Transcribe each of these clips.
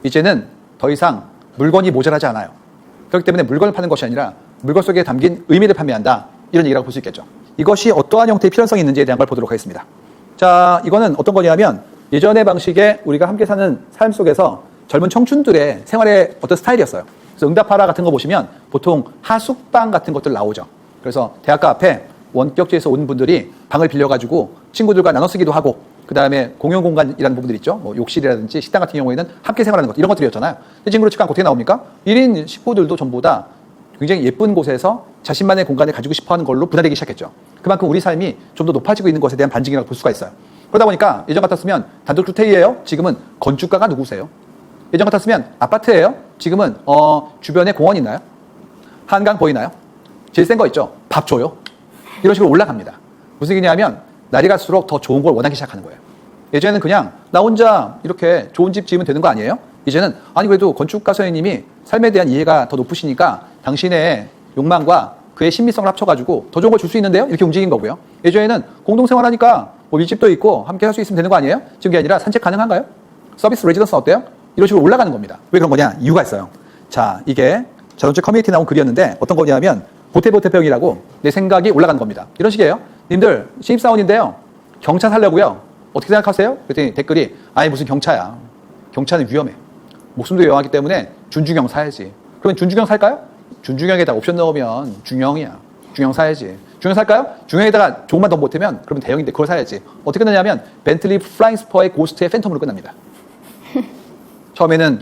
이제는 더 이상 물건이 모자라지 않아요. 그렇기 때문에 물건을 파는 것이 아니라 물건 속에 담긴 의미를 판매한다. 이런 얘기라고 볼 수 있겠죠. 이것이 어떠한 형태의 필연성이 있는지에 대한 걸 보도록 하겠습니다. 자, 이거는 어떤 거냐면 예전의 방식의 우리가 함께 사는 삶 속에서 젊은 청춘들의 생활의 어떤 스타일이었어요. 그래서 응답하라 같은 거 보시면 보통 하숙방 같은 것들 나오죠. 그래서 대학가 앞에 원격지에서 온 분들이 방을 빌려가지고 친구들과 나눠 쓰기도 하고, 그 다음에 공용 공간이라는 부분들 있죠. 뭐 욕실이라든지 식당 같은 경우에는 함께 생활하는 것, 이런 것들이었잖아요. 이 친구를 측간 어떻게 나옵니까? 1인 식구들도 전부 다 굉장히 예쁜 곳에서 자신만의 공간을 가지고 싶어 하는 걸로 분화되기 시작했죠. 그만큼 우리 삶이 좀 더 높아지고 있는 것에 대한 반증이라고 볼 수가 있어요. 그러다 보니까 예전 같았으면 단독주택이에요. 지금은 건축가가 누구세요? 예전 같았으면 아파트예요. 지금은 주변에 공원 있나요? 한강 보이나요? 제일 센 거 있죠. 밥 줘요. 이런 식으로 올라갑니다. 무슨 얘기냐면 날이 갈수록 더 좋은 걸 원하기 시작하는 거예요. 예전에는 그냥 나 혼자 이렇게 좋은 집 지으면 되는 거 아니에요? 이제는 아니 그래도 건축가 선생님이 삶에 대한 이해가 더 높으시니까 당신의 욕망과 그의 신비성을 합쳐가지고 더 좋은 걸 줄 수 있는데요? 이렇게 움직인 거고요. 예전에는 공동생활하니까 뭐 밀집도 있고 함께 할 수 있으면 되는 거 아니에요? 지금 그게 아니라 산책 가능한가요? 서비스 레지던스 어때요? 이런 식으로 올라가는 겁니다. 왜 그런 거냐? 이유가 있어요. 자, 이게 자동차 커뮤니티 나온 글이었는데 어떤 거냐면 보태보태병이라고 내 생각이 올라가는 겁니다. 이런 식이에요. 님들 신입사원인데요. 경차 살려고요. 어떻게 생각하세요? 그랬더니 댓글이 아니 무슨 경차야. 경차는 위험해. 목숨도 위험하기 때문에 준중형 사야지. 그러면 준중형 살까요? 준중형에다가 옵션 넣으면 중형이야. 중형 사야지. 중형 살까요? 중형에다가 조금만 더 못하면 그러면 대형인데 그걸 사야지. 어떻게 끝나냐면 벤틀리 플라잉 스퍼의 고스트의 팬텀으로 끝납니다. 처음에는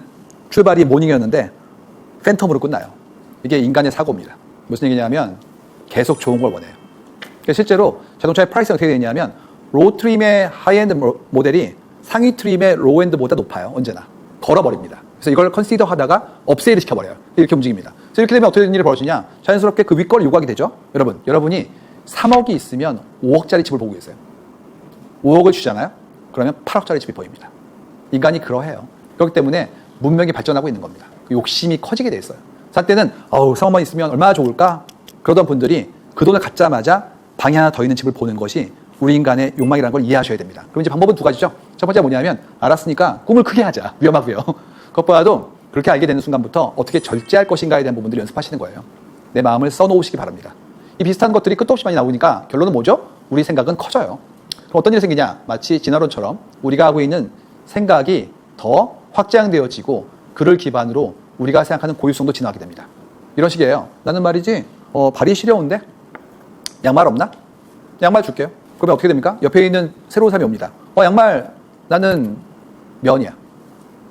출발이 모닝이었는데 팬텀으로 끝나요. 이게 인간의 사고입니다. 무슨 얘기냐면 계속 좋은 걸 원해요. 실제로 자동차의 프라이스가 어떻게 되냐면 로우 트림의 하이엔드 모델이 상위 트림의 로우엔드보다 높아요. 언제나. 걸어버립니다. 그래서 이걸 컨시더 하다가 업세일을 시켜버려요. 이렇게 움직입니다. 그래서 이렇게 되면 어떻게 되는 일이 벌어지냐. 자연스럽게 그 윗걸 요구하게 되죠. 여러분이 3억이 있으면 5억짜리 집을 보고 계세요. 5억을 주잖아요. 그러면 8억짜리 집이 보입니다. 인간이 그러해요. 그렇기 때문에 문명이 발전하고 있는 겁니다. 욕심이 커지게 돼 있어요. 살 때는 3억만 있으면 얼마나 좋을까? 그러던 분들이 그 돈을 갖자마자 방이 하나 더 있는 집을 보는 것이 우리 인간의 욕망이라는 걸 이해하셔야 됩니다. 그럼 이제 방법은 두 가지죠. 첫 번째가 뭐냐면 알았으니까 꿈을 크게 하자. 위험하고요. 그것보다도 그렇게 알게 되는 순간부터 어떻게 절제할 것인가에 대한 부분들을 연습하시는 거예요. 내 마음을 써놓으시기 바랍니다. 이 비슷한 것들이 끝도 없이 많이 나오니까 결론은 뭐죠? 우리 생각은 커져요. 그럼 어떤 일이 생기냐? 마치 진화론처럼 우리가 하고 있는 생각이 더 확장되어지고 그를 기반으로 우리가 생각하는 고유성도 진화하게 됩니다. 이런 식이에요. 나는 말이지 발이 시려운데 양말 없나? 양말 줄게요. 그러면 어떻게 됩니까? 옆에 있는 새로운 사람이 옵니다. 양말 나는 면이야.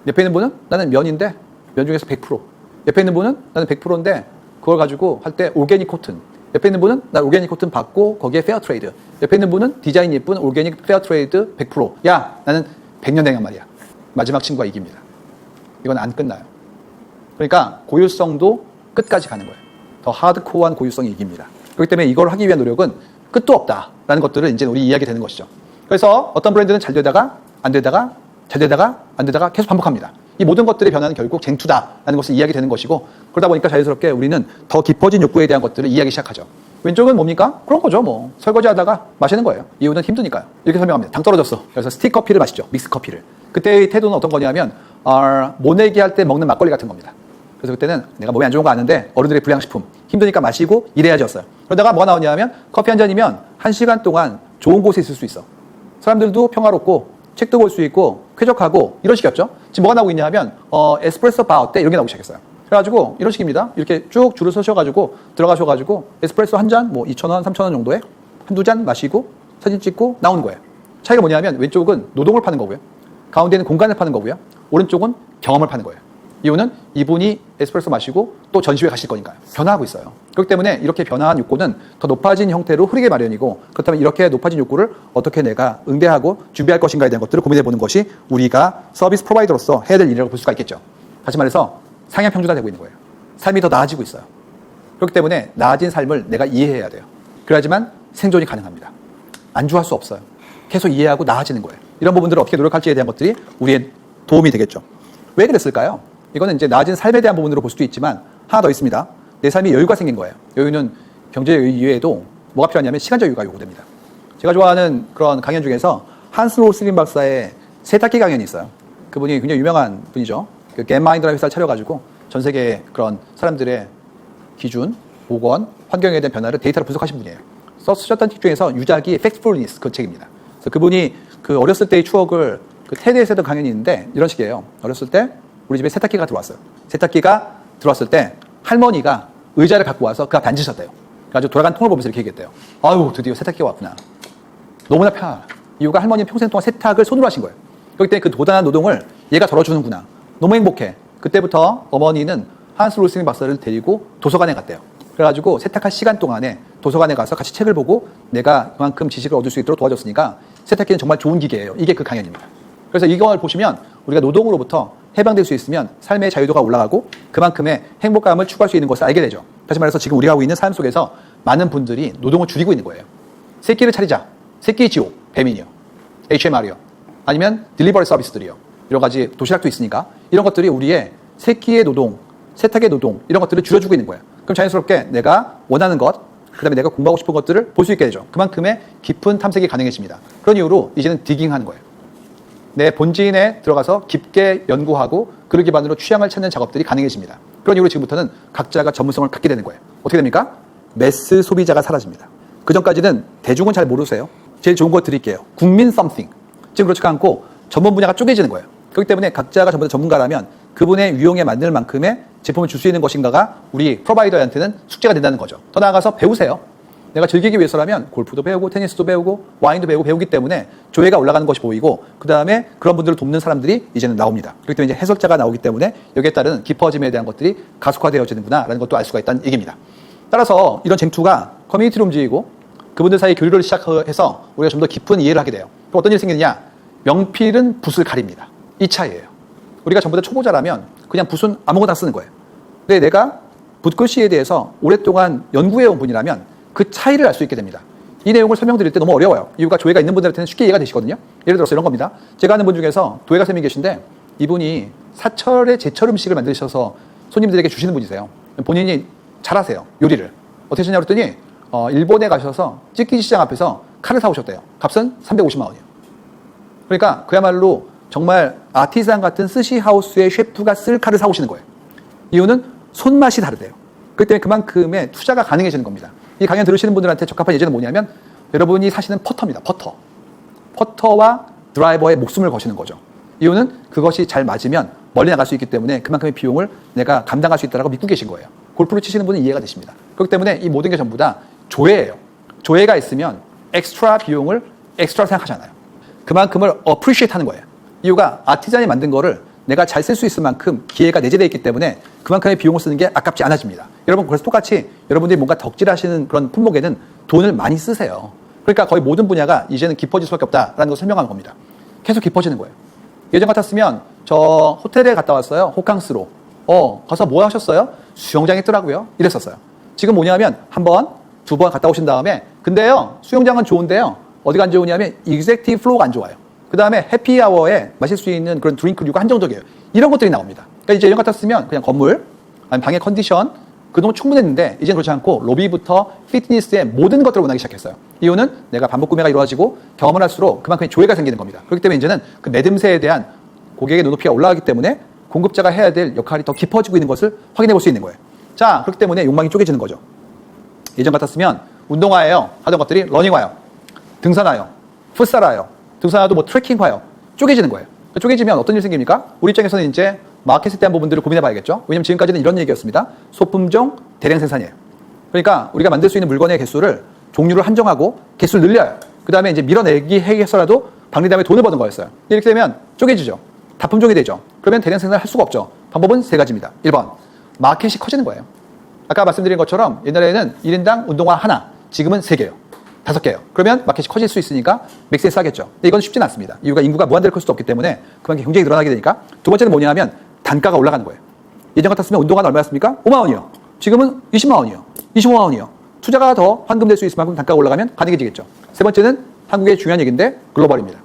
옆에 있는 분은 나는 면인데 면 중에서 100%. 옆에 있는 분은 나는 100%인데 그걸 가지고 할 때 오르게닉 코튼. 옆에 있는 분은 나 오르게닉 코튼 받고 거기에 페어 트레이드. 옆에 있는 분은 디자인 예쁜 오르게닉 페어 트레이드 100%. 야, 나는 100년 된 양말이야. 마지막 친구가 이깁니다. 이건 안 끝나요. 그러니까 고유성도 끝까지 가는 거예요. 더 하드코어한 고유성이 이깁니다. 그렇기 때문에 이걸 하기 위한 노력은 끝도 없다라는 것들을 이제 우리 이해하게 되는 것이죠. 그래서 어떤 브랜드는 잘 되다가 안 되다가 잘 되다가 안 되다가 계속 반복합니다. 이 모든 것들의 변화는 결국 쟁투다라는 것을 이해하게 되는 것이고, 그러다 보니까 자연스럽게 우리는 더 깊어진 욕구에 대한 것들을 이해하기 시작하죠. 왼쪽은 뭡니까? 그런 거죠. 뭐 설거지 하다가 마시는 거예요. 이유는 힘드니까요. 이렇게 설명합니다. 당 떨어졌어. 그래서 스틱 커피를 마시죠. 믹스 커피를. 그때의 태도는 어떤 거냐면 모내기 할 때 먹는 막걸리 같은 겁니다. 그래서 그때는 내가 몸에 안 좋은 거 아는데 어른들의 불량식품 힘드니까 마시고 이래야지였어요. 그러다가 뭐가 나오냐면 커피 한 잔이면 1시간 동안 좋은 곳에 있을 수 있어. 사람들도 평화롭고 책도 볼 수 있고 쾌적하고 이런 식이었죠. 지금 뭐가 나오고 있냐 하면 에스프레소 바 어때? 이런 게 나오기 시작했어요. 그래가지고 이런 식입니다. 이렇게 쭉 줄을 서셔가지고 들어가셔가지고 에스프레소 한 잔 뭐 2,000원, 3,000원 정도에 한두 잔 마시고 사진 찍고 나오는 거예요. 차이가 뭐냐면 왼쪽은 노동을 파는 거고요. 가운데는 공간을 파는 거고요. 오른쪽은 경험을 파는 거예요. 이유는 이분이 에스프레소 마시고 또 전시회 가실 거니까요. 변화하고 있어요. 그렇기 때문에 이렇게 변화한 욕구는 더 높아진 형태로 흐르게 마련이고, 그렇다면 이렇게 높아진 욕구를 어떻게 내가 응대하고 준비할 것인가에 대한 것들을 고민해보는 것이 우리가 서비스 프로바이더로서 해야 될 일이라고 볼 수가 있겠죠. 다시 말해서 상향 평준화되고 있는 거예요. 삶이 더 나아지고 있어요. 그렇기 때문에 나아진 삶을 내가 이해해야 돼요. 그래야지만 생존이 가능합니다. 안주할 수 없어요. 계속 이해하고 나아지는 거예요. 이런 부분들을 어떻게 노력할지에 대한 것들이 우리의 도움이 되겠죠. 왜 그랬을까요? 이거는 이제 나아진 삶에 대한 부분으로 볼 수도 있지만 하나 더 있습니다. 내 삶이 여유가 생긴 거예요. 여유는 경제 여유 이외에도 뭐가 필요하냐면 시간적 여유가 요구됩니다. 제가 좋아하는 그런 강연 중에서 한스 로슬린 박사의 세탁기 강연이 있어요. 그분이 굉장히 유명한 분이죠. 그 겟마인드라는 회사를 차려가지고 전 세계 그런 사람들의 기준, 보건, 환경에 대한 변화를 데이터로 분석하신 분이에요. 쓰셨던 책 중에서 유작이 Factfulness 그 책입니다. 그래서 그분이 그 어렸을 때의 추억을 그 테드에서 했던 강연이 있는데 이런 식이에요. 어렸을 때 우리 집에 세탁기가 들어왔어요. 세탁기가 들어왔을 때 할머니가 의자를 갖고 와서 그 앞에 앉으셨대요. 그래가지고 돌아간 통을 보면서 이렇게 얘기했대요. 아유, 드디어 세탁기가 왔구나. 너무나 편하다. 이유가 할머니는 평생 동안 세탁을 손으로 하신 거예요. 그렇기 때문에 그 도단한 노동을 얘가 덜어주는구나. 너무 행복해. 그때부터 어머니는 한스 롤링 박사를 데리고 도서관에 갔대요. 그래가지고 세탁할 시간 동안에 도서관에 가서 같이 책을 보고 내가 그만큼 지식을 얻을 수 있도록 도와줬으니까 세탁기는 정말 좋은 기계예요. 이게 그 강연입니다. 그래서 이걸 보시면 우리가 노동으로부터 해방될 수 있으면 삶의 자유도가 올라가고 그만큼의 행복감을 추구할 수 있는 것을 알게 되죠. 다시 말해서 지금 우리가 하고 있는 삶 속에서 많은 분들이 노동을 줄이고 있는 거예요. 새끼를 차리자. 새끼 지옥, 배민이요. HMR이요. 아니면 딜리버리 서비스들이요. 여러 가지 도시락도 있으니까 이런 것들이 우리의 새끼의 노동, 세탁의 노동 이런 것들을 줄여주고 있는 거예요. 그럼 자연스럽게 내가 원하는 것, 그 다음에 내가 공부하고 싶은 것들을 볼 수 있게 되죠. 그만큼의 깊은 탐색이 가능해집니다. 그런 이유로 이제는 디깅하는 거예요. 내 본진에 들어가서 깊게 연구하고 그를 기반으로 취향을 찾는 작업들이 가능해집니다. 그런 이유로 지금부터는 각자가 전문성을 갖게 되는 거예요. 어떻게 됩니까? 매스 소비자가 사라집니다. 그 전까지는 대중은 잘 모르세요. 제일 좋은 거 드릴게요. 국민 something. 지금 그렇지가 않고 전문 분야가 쪼개지는 거예요. 그렇기 때문에 각자가 전부 다 전문가라면 그분의 유용에 맞는 만큼의 제품을 줄 수 있는 것인가가 우리 프로바이더한테는 숙제가 된다는 거죠. 더 나아가서 배우세요. 내가 즐기기 위해서라면 골프도 배우고 테니스도 배우고 와인도 배우기 때문에 조회가 올라가는 것이 보이고 그 다음에 그런 분들을 돕는 사람들이 이제는 나옵니다. 그렇기 때문에 이제 해설자가 나오기 때문에 여기에 따른 깊어짐에 대한 것들이 가속화되어지는구나 라는 것도 알 수가 있다는 얘기입니다. 따라서 이런 쟁투가 커뮤니티를 움직이고 그분들 사이 교류를 시작해서 우리가 좀 더 깊은 이해를 하게 돼요. 그럼 어떤 일이 생기느냐? 명필은 붓을 가립니다. 이 차이예요. 우리가 전부 다 초보자라면 그냥 붓은 아무거나 쓰는 거예요. 근데 내가 붓글씨에 대해서 오랫동안 연구해온 분이라면 그 차이를 알 수 있게 됩니다. 이 내용을 설명드릴 때 너무 어려워요. 이유가 조예가 있는 분들한테는 쉽게 이해가 되시거든요. 예를 들어서 이런 겁니다. 제가 아는 분 중에서 도예가 쌤이 계신데 이분이 사철에 제철 음식을 만드셔서 손님들에게 주시는 분이세요. 본인이 잘하세요. 요리를. 어떻게 하시냐고 그랬더니 일본에 가셔서 찌끼지 시장 앞에서 칼을 사오셨대요. 값은 350만 원이에요. 그러니까 그야말로 정말 아티산 같은 스시하우스의 셰프가 쓸 칼을 사오시는 거예요. 이유는 손맛이 다르대요. 그렇기 때문에 그만큼의 투자가 가능해지는 겁니다. 이 강연 들으시는 분들한테 적합한 예제는 뭐냐면 여러분이 사시는 퍼터입니다. 퍼터와 드라이버의 목숨을 거시는 거죠. 이유는 그것이 잘 맞으면 멀리 나갈 수 있기 때문에 그만큼의 비용을 내가 감당할 수 있다고 믿고 계신 거예요. 골프를 치시는 분은 이해가 되십니다. 그렇기 때문에 이 모든 게 전부 다 조예예요. 조예가 있으면 엑스트라 비용을 엑스트라 생각하잖아요. 그만큼을 어프리시에이트 하는 거예요. 이유가 아티잔이 만든 거를 내가 잘 쓸 수 있을 만큼 기회가 내재되어 있기 때문에 그만큼의 비용을 쓰는 게 아깝지 않아집니다. 여러분 그래서 똑같이 여러분들이 뭔가 덕질하시는 그런 품목에는 돈을 많이 쓰세요. 그러니까 거의 모든 분야가 이제는 깊어질 수밖에 없다라는 것을 설명하는 겁니다. 계속 깊어지는 거예요. 예전 같았으면 저 호텔에 갔다 왔어요. 호캉스로. 가서 뭐 하셨어요? 수영장에 있더라고요. 이랬었어요. 지금 뭐냐면 한 번, 두 번 갔다 오신 다음에 근데요 수영장은 좋은데요. 어디가 안 좋으냐면 익젝티브 플로우가 안 좋아요. 그 다음에 해피아워에 마실 수 있는 그런 드링크류가 한정적이에요. 이런 것들이 나옵니다. 그러니까 이제 예전 같았으면 그냥 건물, 아니면 방의 컨디션, 그동안 충분했는데 이제는 그렇지 않고 로비부터 피트니스의 모든 것들을 원하기 시작했어요. 이유는 내가 반복 구매가 이루어지고 경험을 할수록 그만큼의 조회가 생기는 겁니다. 그렇기 때문에 이제는 그 매듭새에 대한 고객의 눈높이가 올라가기 때문에 공급자가 해야 될 역할이 더 깊어지고 있는 것을 확인해 볼 수 있는 거예요. 자, 그렇기 때문에 욕망이 쪼개지는 거죠. 예전 같았으면 운동화예요. 하던 것들이 러닝화요. 등산화요. 풋살화요. 등산화도 뭐 트레킹화요. 쪼개지는 거예요. 쪼개지면 어떤 일이 생깁니까? 우리 입장에서는 이제 마켓에 대한 부분들을 고민해 봐야겠죠. 왜냐면 지금까지는 이런 얘기였습니다. 소품종 대량 생산이에요. 그러니까 우리가 만들 수 있는 물건의 개수를 종류를 한정하고 개수를 늘려요. 그 다음에 이제 밀어내기 해서라도 방리 다음에 돈을 버는 거였어요. 이렇게 되면 쪼개지죠. 다품종이 되죠. 그러면 대량 생산을 할 수가 없죠. 방법은 세 가지입니다. 1번, 마켓이 커지는 거예요. 아까 말씀드린 것처럼 옛날에는 1인당 운동화 하나, 지금은 3개예요. 5개예요. 그러면 마켓이 커질 수 있으니까 맥스에서 하겠죠. 근데 이건 쉽지는 않습니다. 이유가 인구가 무한대로 클 수도 없기 때문에 그만큼 경쟁이 늘어나게 되니까. 두 번째는 뭐냐 하면 단가가 올라가는 거예요. 예전 같았으면 운동화는 얼마였습니까? 5만 원이요. 지금은 20만 원이요. 25만 원이요. 투자가 더 환금될 수 있을 만큼 단가가 올라가면 가능해지겠죠. 세 번째는 한국의 중요한 얘기인데 글로벌입니다.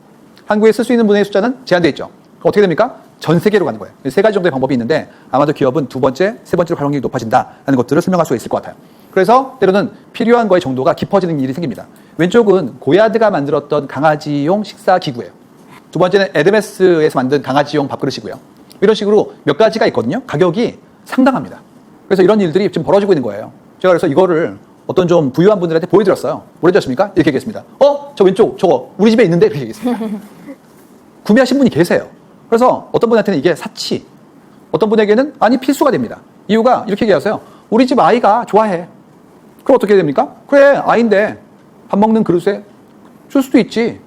한국에 쓸 수 있는 분의 숫자는 제한되어 있죠. 그럼 어떻게 됩니까? 전 세계로 가는 거예요. 세 가지 정도의 방법이 있는데 아마도 기업은 두 번째, 세 번째로 활용력이 높아진다는 것들을 설명할 수가 있을 것 같아요. 그래서 때로는 필요한 거의 정도가 깊어지는 일이 생깁니다. 왼쪽은 고야드가 만들었던 강아지용 식사 기구예요. 두 번째는 에드메스에서 만든 강아지용 밥그릇이고요. 이런 식으로 몇 가지가 있거든요. 가격이 상당합니다. 그래서 이런 일들이 지금 벌어지고 있는 거예요. 제가 그래서 이거를 어떤 좀 부유한 분들한테 보여드렸어요. 오래되셨습니까? 이렇게 얘기했습니다. 저 왼쪽 저거 우리 집에 있는데? 이렇게 얘기했습니다. 구매하신 분이 계세요. 그래서 어떤 분한테는 이게 사치, 어떤 분에게는 아니 필수가 됩니다. 이유가 이렇게 얘기하세요. 우리 집 아이가 좋아해. 그럼 어떻게 됩니까? 그래, 아이인데 밥 먹는 그릇에 줄 수도 있지.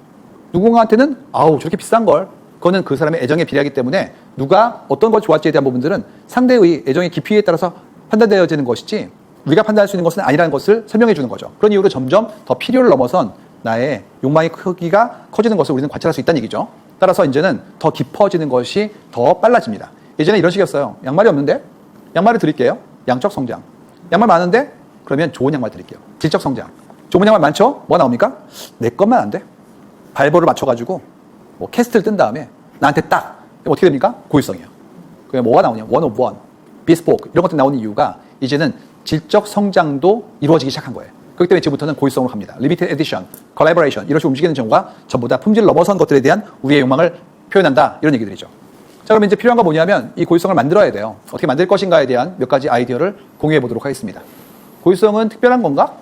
누군가한테는 아우 저렇게 비싼 걸. 그거는 그 사람의 애정에 비례하기 때문에 누가 어떤 걸 좋아할지에 대한 부분들은 상대의 애정의 깊이에 따라서 판단되어지는 것이지 우리가 판단할 수 있는 것은 아니라는 것을 설명해 주는 거죠. 그런 이유로 점점 더 필요를 넘어선 나의 욕망의 크기가 커지는 것을 우리는 관찰할 수 있다는 얘기죠. 따라서 이제는 더 깊어지는 것이 더 빨라집니다. 예전에 이런 식이었어요. 양말이 없는데 양말을 드릴게요. 양적 성장. 양말 많은데 그러면 좋은 양말 드릴게요. 질적 성장. 좋은 양말 많죠? 뭐 나옵니까? 내 것만 안 돼. 발볼을 맞춰가지고 뭐 캐스트를 뜬 다음에 나한테 딱 어떻게 됩니까? 고유성이에요. 그게 뭐가 나오냐? 원 오브 원, 비스포크 이런 것들이 나오는 이유가 이제는 질적 성장도 이루어지기 시작한 거예요. 그렇기 때문에 지금부터는 고유성으로 갑니다. 리미티드 에디션, 컬래버레이션 이런 식으로 움직이는 경우가 전부 다 품질을 넘어선 것들에 대한 우리의 욕망을 표현한다 이런 얘기들이죠. 자, 그러면 이제 필요한 건 뭐냐면 이 고유성을 만들어야 돼요. 어떻게 만들 것인가에 대한 몇 가지 아이디어를 공유해 보도록 하겠습니다. 고유성은 특별한 건가?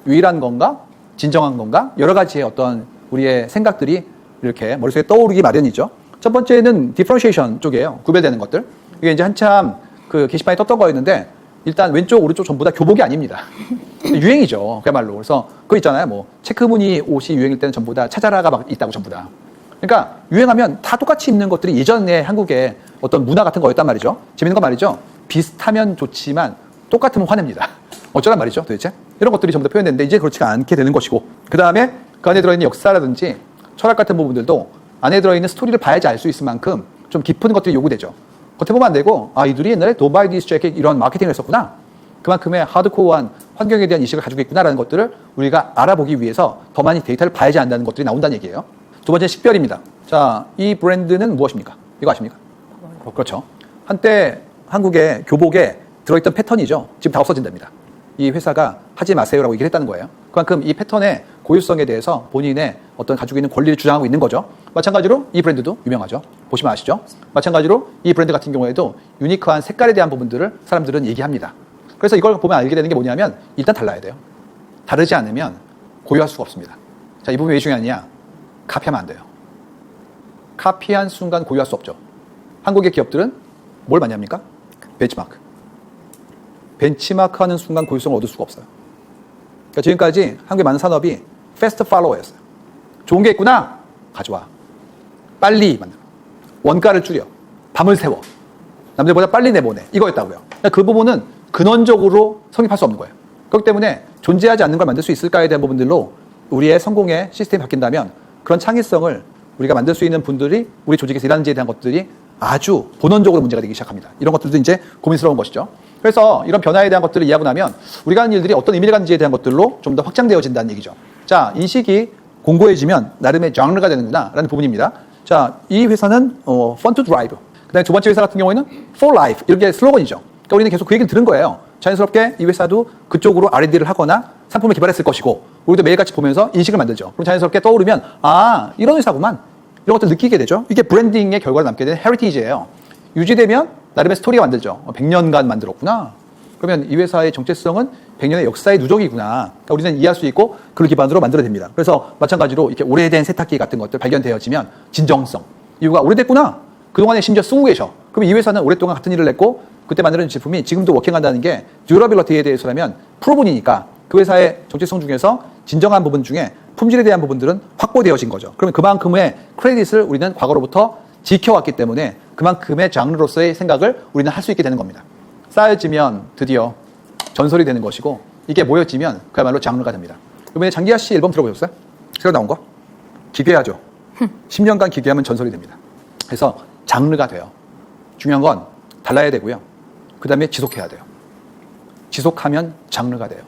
유일한 건가? 진정한 건가? 여러 가지의 어떤 우리의 생각들이 이렇게 머릿속에 떠오르기 마련이죠. 첫 번째는 디퍼런시에이션 쪽이에요. 구별되는 것들. 이게 이제 한참 그 게시판에 떴던 거였는데 일단 왼쪽, 오른쪽 전부 다 교복이 아닙니다. 유행이죠. 그야말로. 그래서 그거 있잖아요. 뭐 체크무늬 옷이 유행일 때는 전부 다 차자라가 막 있다고 전부 다. 그러니까 유행하면 다 똑같이 입는 것들이 예전에 한국의 어떤 문화 같은 거였단 말이죠. 재밌는 건 말이죠. 비슷하면 좋지만 똑같으면 화냅니다. 어쩌란 말이죠, 도대체? 이런 것들이 전부 다 표현되는데 이제 그렇지가 않게 되는 것이고 그 다음에 그 안에 들어있는 역사라든지 철학 같은 부분들도 안에 들어있는 스토리를 봐야지 알 수 있을 만큼 좀 깊은 것들이 요구되죠. 겉에 보면 안 되고 이들이 옛날에 Don't buy this jacket 이런 마케팅을 했었구나. 그만큼의 하드코어한 환경에 대한 인식을 가지고 있구나라는 것들을 우리가 알아보기 위해서 더 많이 데이터를 봐야지 한다는 것들이 나온다는 얘기예요. 두 번째 식별입니다. 자, 이 브랜드는 무엇입니까? 이거 아십니까? 그렇죠. 한때 한국의 교복에 들어있던 패턴이죠. 지금 다 없어진답니다. 이 회사가 하지 마세요라고 얘기를 했다는 거예요. 그만큼 이 패턴의 고유성에 대해서 본인의 어떤 가지고 있는 권리를 주장하고 있는 거죠. 마찬가지로 이 브랜드도 유명하죠. 보시면 아시죠? 마찬가지로 이 브랜드 같은 경우에도 유니크한 색깔에 대한 부분들을 사람들은 얘기합니다. 그래서 이걸 보면 알게 되는 게 뭐냐면 일단 달라야 돼요. 다르지 않으면 고유할 수가 없습니다. 자, 이 부분이 왜 중요하냐? 카피하면 안 돼요. 카피한 순간 고유할 수 없죠. 한국의 기업들은 뭘 많이 합니까? 벤치마크. 벤치마크하는 순간 고유성을 얻을 수가 없어요. 그러니까 지금까지 한국의 많은 산업이 패스트 팔로워였어요. 좋은 게 있구나? 가져와. 빨리 만들어. 원가를 줄여. 밤을 새워. 남들보다 빨리 내보내. 이거였다고요. 그러니까 그 부분은 근원적으로 성립할 수 없는 거예요. 그렇기 때문에 존재하지 않는 걸 만들 수 있을까에 대한 부분들로 우리의 성공의 시스템이 바뀐다면 그런 창의성을 우리가 만들 수 있는 분들이 우리 조직에서 일하는지에 대한 것들이 아주 본원적으로 문제가 되기 시작합니다. 이런 것들도 이제 고민스러운 것이죠. 그래서 이런 변화에 대한 것들을 이해하고 나면 우리가 하는 일들이 어떤 의미를 갖는지에 대한 것들로 좀 더 확장되어진다는 얘기죠. 자, 인식이 공고해지면 나름의 장르가 되는구나 라는 부분입니다. 자, 이 회사는 Fun to Drive. 그 다음에 두 번째 회사 같은 경우에는 For Life. 이렇게 슬로건이죠. 그러니까 우리는 계속 그 얘기를 들은 거예요. 자연스럽게 이 회사도 그쪽으로 R&D를 하거나 상품을 개발했을 것이고 우리도 매일같이 보면서 인식을 만들죠. 그럼 자연스럽게 떠오르면 이런 회사구만. 이런 것들 느끼게 되죠. 이게 브랜딩의 결과를 남게 되는 헤리티지예요. 유지되면 나름의 스토리가 만들죠. 100년간 만들었구나. 그러면 이 회사의 정체성은 100년의 역사의 누적이구나. 그러니까 우리는 이해할 수 있고 그걸 기반으로 만들어냅니다. 그래서 마찬가지로 이렇게 오래된 세탁기 같은 것들 발견되어지면 진정성. 이유가 오래됐구나. 그동안에 심지어 쓰고 계셔. 그럼 이 회사는 오랫동안 같은 일을 했고 그때 만드는 제품이 지금도 워킹한다는 게 듀러빌리티에 대해서라면 프로본이니까 그 회사의 정체성 중에서 진정한 부분 중에 품질에 대한 부분들은 확보되어진 거죠. 그러면 그만큼의 크레딧을 우리는 과거로부터 지켜왔기 때문에 그만큼의 장르로서의 생각을 우리는 할 수 있게 되는 겁니다. 쌓여지면 드디어 전설이 되는 것이고 이게 모여지면 그야말로 장르가 됩니다. 이번에 장기하 씨 앨범 들어보셨어요? 새로 나온 거? 기괴하죠. 10년간 기괴하면 전설이 됩니다. 그래서 장르가 돼요. 중요한 건 달라야 되고요. 그 다음에 지속해야 돼요. 지속하면 장르가 돼요.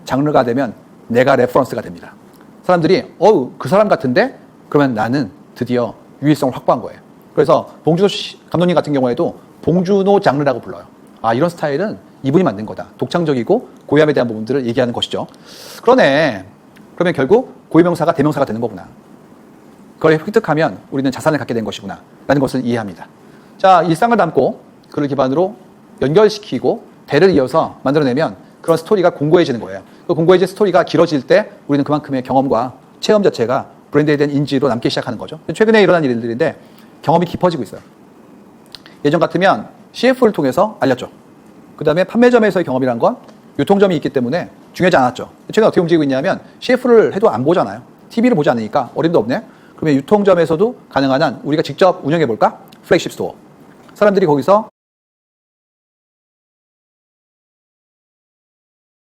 장르가 되면 내가 레퍼런스가 됩니다. 사람들이 그 사람 같은데? 그러면 나는 드디어 유일성을 확보한 거예요. 그래서 봉준호 감독님 같은 경우에도 봉준호 장르라고 불러요. 이런 스타일은 이분이 만든 거다. 독창적이고 고유함에 대한 부분들을 얘기하는 것이죠. 그러네. 그러면 결국 고유명사가 대명사가 되는 거구나. 그걸 획득하면 우리는 자산을 갖게 된 것이구나 라는 것을 이해합니다. 자, 일상을 담고 그를 기반으로 연결시키고 대를 이어서 만들어내면 그런 스토리가 공고해지는 거예요. 그 공고해진 스토리가 길어질 때 우리는 그만큼의 경험과 체험 자체가 브랜드에 대한 인지로 남기 시작하는 거죠. 최근에 일어난 일들인데 경험이 깊어지고 있어요. 예전 같으면 CF를 통해서 알렸죠. 그 다음에 판매점에서의 경험이란 건 유통점이 있기 때문에 중요하지 않았죠. 최근에 어떻게 움직이고 있냐면 CF를 해도 안 보잖아요. TV를 보지 않으니까 어림도 없네. 그러면 유통점에서도 가능한 한 우리가 직접 운영해볼까? 플래그십 스토어. 사람들이 거기서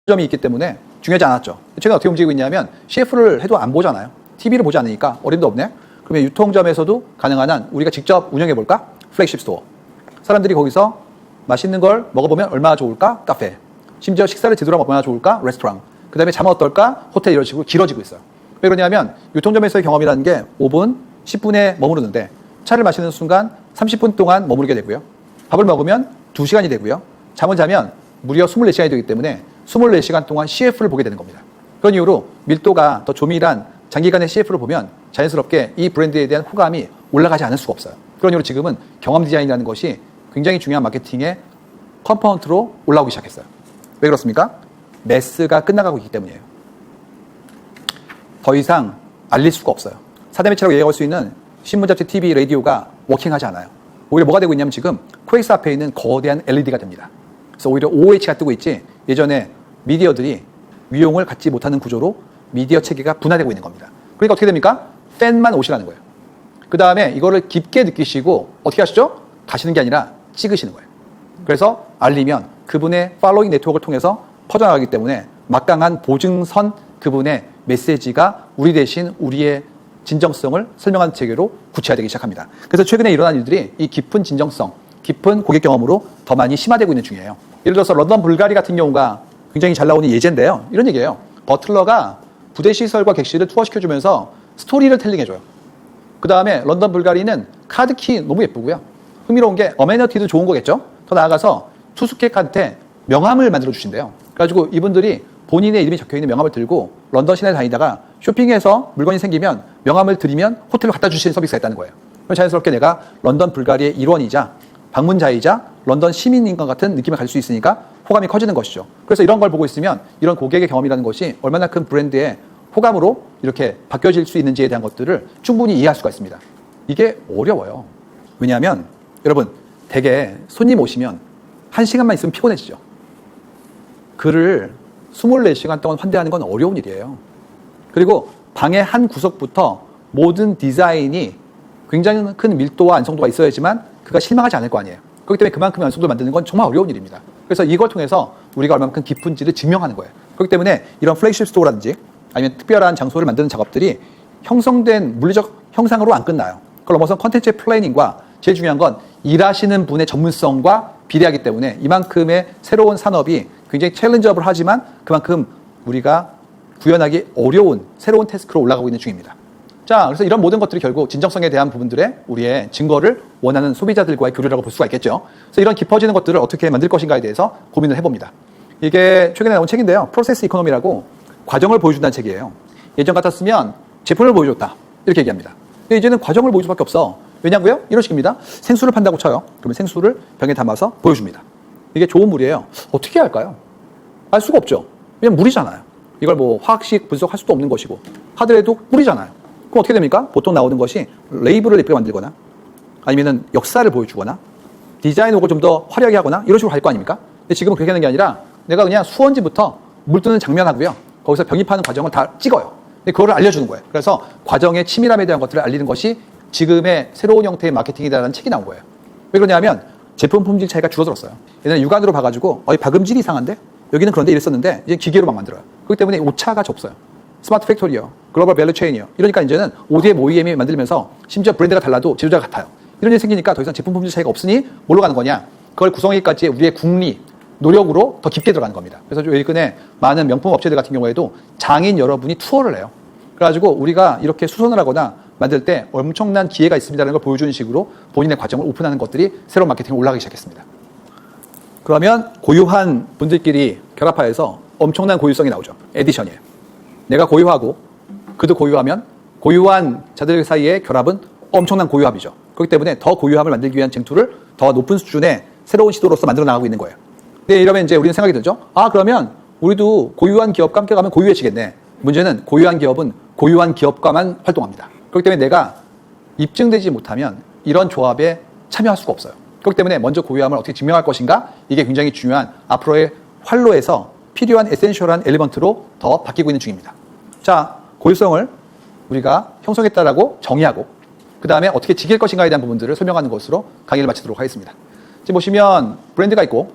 점이 있기 때문에 중요하지 않았죠. 최근에 어떻게 움직이고 있냐면 CF를 해도 안 보잖아요. TV를 보지 않으니까 어림도 없네. 그러면 유통점에서도 가능한 한 우리가 직접 운영해볼까? 플래그십 스토어. 사람들이 거기서 맛있는 걸 먹어보면 얼마나 좋을까? 카페. 심지어 식사를 제대로 하면 얼마나 좋을까? 레스토랑. 그 다음에 잠은 어떨까? 호텔. 이런 식으로 길어지고 있어요. 왜 그러냐면 유통점에서의 경험이라는 게 5분, 10분에 머무르는데 차를 마시는 순간 30분 동안 머무르게 되고요. 밥을 먹으면 2시간이 되고요. 잠을 자면 무려 24시간이 되기 때문에 24시간 동안 CF를 보게 되는 겁니다. 그런 이유로 밀도가 더 조밀한 장기간의 CF를 보면 자연스럽게 이 브랜드에 대한 호감이 올라가지 않을 수가 없어요. 그런 이유로 지금은 경험 디자인이라는 것이 굉장히 중요한 마케팅의 컴포넌트로 올라오기 시작했어요. 왜 그렇습니까? 매스가 끝나가고 있기 때문이에요. 더 이상 알릴 수가 없어요. 사대매체라고 얘기할 수 있는 신문, 잡지, TV, 라디오가 워킹하지 않아요. 오히려 뭐가 되고 있냐면 지금 코엑스 앞에 있는 거대한 LED가 됩니다. 그래서 오히려 OOH가 뜨고 있지 예전에 미디어들이 위용을 갖지 못하는 구조로 미디어 체계가 분화되고 있는 겁니다. 그러니까 어떻게 됩니까? 팬만 오시라는 거예요. 그 다음에 이거를 깊게 느끼시고 어떻게 하시죠? 가시는 게 아니라 찍으시는 거예요. 그래서 알리면 그분의 팔로잉 네트워크를 통해서 퍼져나가기 때문에 막강한 보증선 그분의 메시지가 우리 대신 우리의 진정성을 설명하는 체계로 구체화되기 시작합니다. 그래서 최근에 일어난 일들이 이 깊은 진정성, 깊은 고객 경험으로 더 많이 심화되고 있는 중이에요. 예를 들어서 런던 불가리 같은 경우가 굉장히 잘 나오는 예제인데요. 이런 얘기예요. 버틀러가 부대 시설과 객실을 투어시켜주면서 스토리를 텔링해줘요. 그 다음에 런던 불가리는 카드키 너무 예쁘고요. 흥미로운 게 어메니티도 좋은 거겠죠. 더 나아가서 투숙객한테 명함을 만들어 주신대요. 그래가지고 이분들이 본인의 이름이 적혀있는 명함을 들고 런던 시내를 다니다가 쇼핑해서 물건이 생기면 명함을 드리면 호텔로 갖다 주시는 서비스가 있다는 거예요. 그럼 자연스럽게 내가 런던 불가리의 일원이자 방문자이자 런던 시민인 것 같은 느낌을 가질 수 있으니까 호감이 커지는 것이죠. 그래서 이런 걸 보고 있으면 이런 고객의 경험이라는 것이 얼마나 큰 브랜드의 호감으로 이렇게 바뀌어질 수 있는지에 대한 것들을 충분히 이해할 수가 있습니다. 이게 어려워요. 왜냐하면 여러분 대개 손님 오시면 1시간만 있으면 피곤해지죠. 그를 24시간 동안 환대하는 건 어려운 일이에요. 그리고 방의 한 구석부터 모든 디자인이 굉장히 큰 밀도와 완성도가 있어야지만 그가 실망하지 않을 거 아니에요. 그렇기 때문에 그만큼의 완성도를 만드는 건 정말 어려운 일입니다. 그래서 이걸 통해서 우리가 얼마만큼 깊은지를 증명하는 거예요. 그렇기 때문에 이런 플래그십 스토어라든지 아니면 특별한 장소를 만드는 작업들이 형성된 물리적 형상으로 안 끝나요. 그걸 넘어서 컨텐츠의 플래닝과 제일 중요한 건 일하시는 분의 전문성과 비례하기 때문에 이만큼의 새로운 산업이 굉장히 챌린저블 하지만 그만큼 우리가 구현하기 어려운 새로운 태스크로 올라가고 있는 중입니다. 자, 그래서 이런 모든 것들이 결국 진정성에 대한 부분들의 우리의 증거를 원하는 소비자들과의 교류라고 볼 수가 있겠죠. 그래서 이런 깊어지는 것들을 어떻게 만들 것인가에 대해서 고민을 해봅니다. 이게 최근에 나온 책인데요. 프로세스 이코노미라고 과정을 보여준다는 책이에요. 예전 같았으면 제품을 보여줬다. 이렇게 얘기합니다. 근데 이제는 과정을 보여줄 수밖에 없어. 왜냐고요? 이런 식입니다. 생수를 판다고 쳐요. 그러면 생수를 병에 담아서 보여줍니다. 이게 좋은 물이에요. 어떻게 할까요? 알 수가 없죠. 왜냐면 물이잖아요. 이걸 뭐 화학식 분석할 수도 없는 것이고 하더라도 물이잖아요. 그럼 어떻게 됩니까? 보통 나오는 것이 레이블을 예쁘게 만들거나 아니면은 역사를 보여주거나 디자인 웍을 좀 더 화려하게 하거나 이런 식으로 할 거 아닙니까? 근데 지금은 그렇게 하는 게 아니라 내가 그냥 수원지부터 물 뜨는 장면하고요. 거기서 병입하는 과정을 다 찍어요. 근데 그거를 알려주는 거예요. 그래서 과정의 치밀함에 대한 것들을 알리는 것이 지금의 새로운 형태의 마케팅이다라는 책이 나온 거예요. 왜 그러냐면 제품 품질 차이가 줄어들었어요. 예전에 육안으로 봐가지고 박음질이 이상한데 여기는 그런데 이랬었는데 이제 기계로 막 만들어요. 그렇기 때문에 오차가 없어요. 스마트 팩토리요, 글로벌 밸류 체인이요. 이러니까 이제는 ODM, OEM이 만들면서 심지어 브랜드가 달라도 제조자가 같아요. 이런 일이 생기니까 더 이상 제품 품질 차이가 없으니 뭘로 가는 거냐? 그걸 구성하기까지 우리의 국리, 노력으로 더 깊게 들어가는 겁니다. 그래서 최근에 많은 명품 업체들 같은 경우에도 장인 여러분이 투어를 해요. 그래가지고 우리가 이렇게 수선을 하거나 만들 때 엄청난 기회가 있습니다라는 걸 보여주는 식으로 본인의 과정을 오픈하는 것들이 새로운 마케팅에 올라가기 시작했습니다. 그러면 고유한 분들끼리 결합하여서 엄청난 고유성이 나오죠. 에디션이에요. 내가 고유하고 그도 고유하면 고유한 자들 사이의 결합은 엄청난 고유합이죠. 그렇기 때문에 더 고유함을 만들기 위한 쟁투를 더 높은 수준의 새로운 시도로서 만들어 나가고 있는 거예요. 근데 이러면 이제 우리는 생각이 들죠. 그러면 우리도 고유한 기업과 함께 가면 고유해지겠네. 문제는 고유한 기업은 고유한 기업과만 활동합니다. 그렇기 때문에 내가 입증되지 못하면 이런 조합에 참여할 수가 없어요. 그렇기 때문에 먼저 고유함을 어떻게 증명할 것인가, 이게 굉장히 중요한 앞으로의 활로에서 필요한 에센셜한 엘리먼트로 더 바뀌고 있는 중입니다. 자, 고유성을 우리가 형성했다라고 정의하고 그 다음에 어떻게 지킬 것인가에 대한 부분들을 설명하는 것으로 강의를 마치도록 하겠습니다. 지금 보시면 브랜드가 있고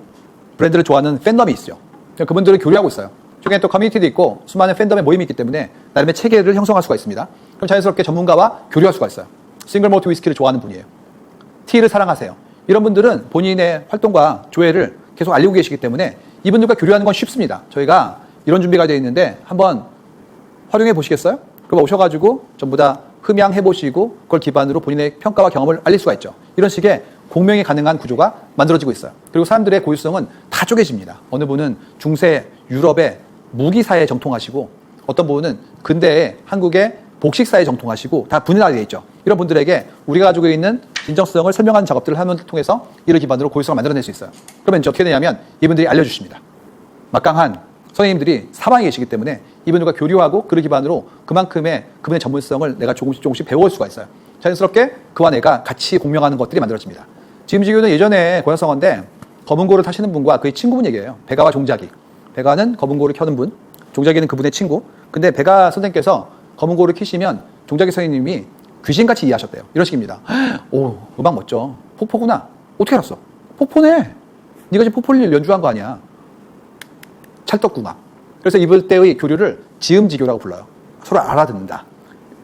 브랜드를 좋아하는 팬덤이 있어요. 그분들을 교류하고 있어요. 최근에 또 커뮤니티도 있고 수많은 팬덤의 모임이 있기 때문에 나름의 체계를 형성할 수가 있습니다. 그럼 자연스럽게 전문가와 교류할 수가 있어요. 싱글 몰트 위스키를 좋아하는 분이에요. 티를 사랑하세요. 이런 분들은 본인의 활동과 조회를 계속 알리고 계시기 때문에 이분들과 교류하는 건 쉽습니다. 저희가 이런 준비가 되어 있는데 한번 활용해 보시겠어요? 그럼 오셔가지고 전부 다 흠양해 보시고 그걸 기반으로 본인의 평가와 경험을 알릴 수가 있죠. 이런 식의 공명이 가능한 구조가 만들어지고 있어요. 그리고 사람들의 고유성은 다 쪼개집니다. 어느 분은 중세 유럽의 무기사에 정통하시고 어떤 분은 근대의 한국의 복식사에 정통하시고 다 분야가 되어 있죠. 이런 분들에게 우리가 가지고 있는 진정성을 설명하는 작업들을 하는 통해서 이를 기반으로 고유성을 만들어낼 수 있어요. 그러면 이제 어떻게 되냐면 이분들이 알려주십니다. 막강한 선생님들이 사방에 계시기 때문에 이분들과 교류하고 그를 기반으로 그만큼의 그분의 전문성을 내가 조금씩 배워올 수가 있어요. 자연스럽게 그와 내가 같이 공명하는 것들이 만들어집니다. 지금 지구는 예전에 고향성어인데 검은고를 타시는 분과 그의 친구분 얘기예요. 베가와 종자기. 베가는 검은고를 켜는 분, 종자기는 그분의 친구. 근데 베가 선생님께서 검은고를 켜시면 종자기 선생님이 귀신같이 이해하셨대요. 이런 식입니다. 오, 음악 멋져. 포포구나. 어떻게 알았어? 포포네. 네가 지금 포포를 연주한 거 아니야. 찰떡궁합. 그래서 이럴 때의 교류를 지음지교라고 불러요. 서로 알아듣는다.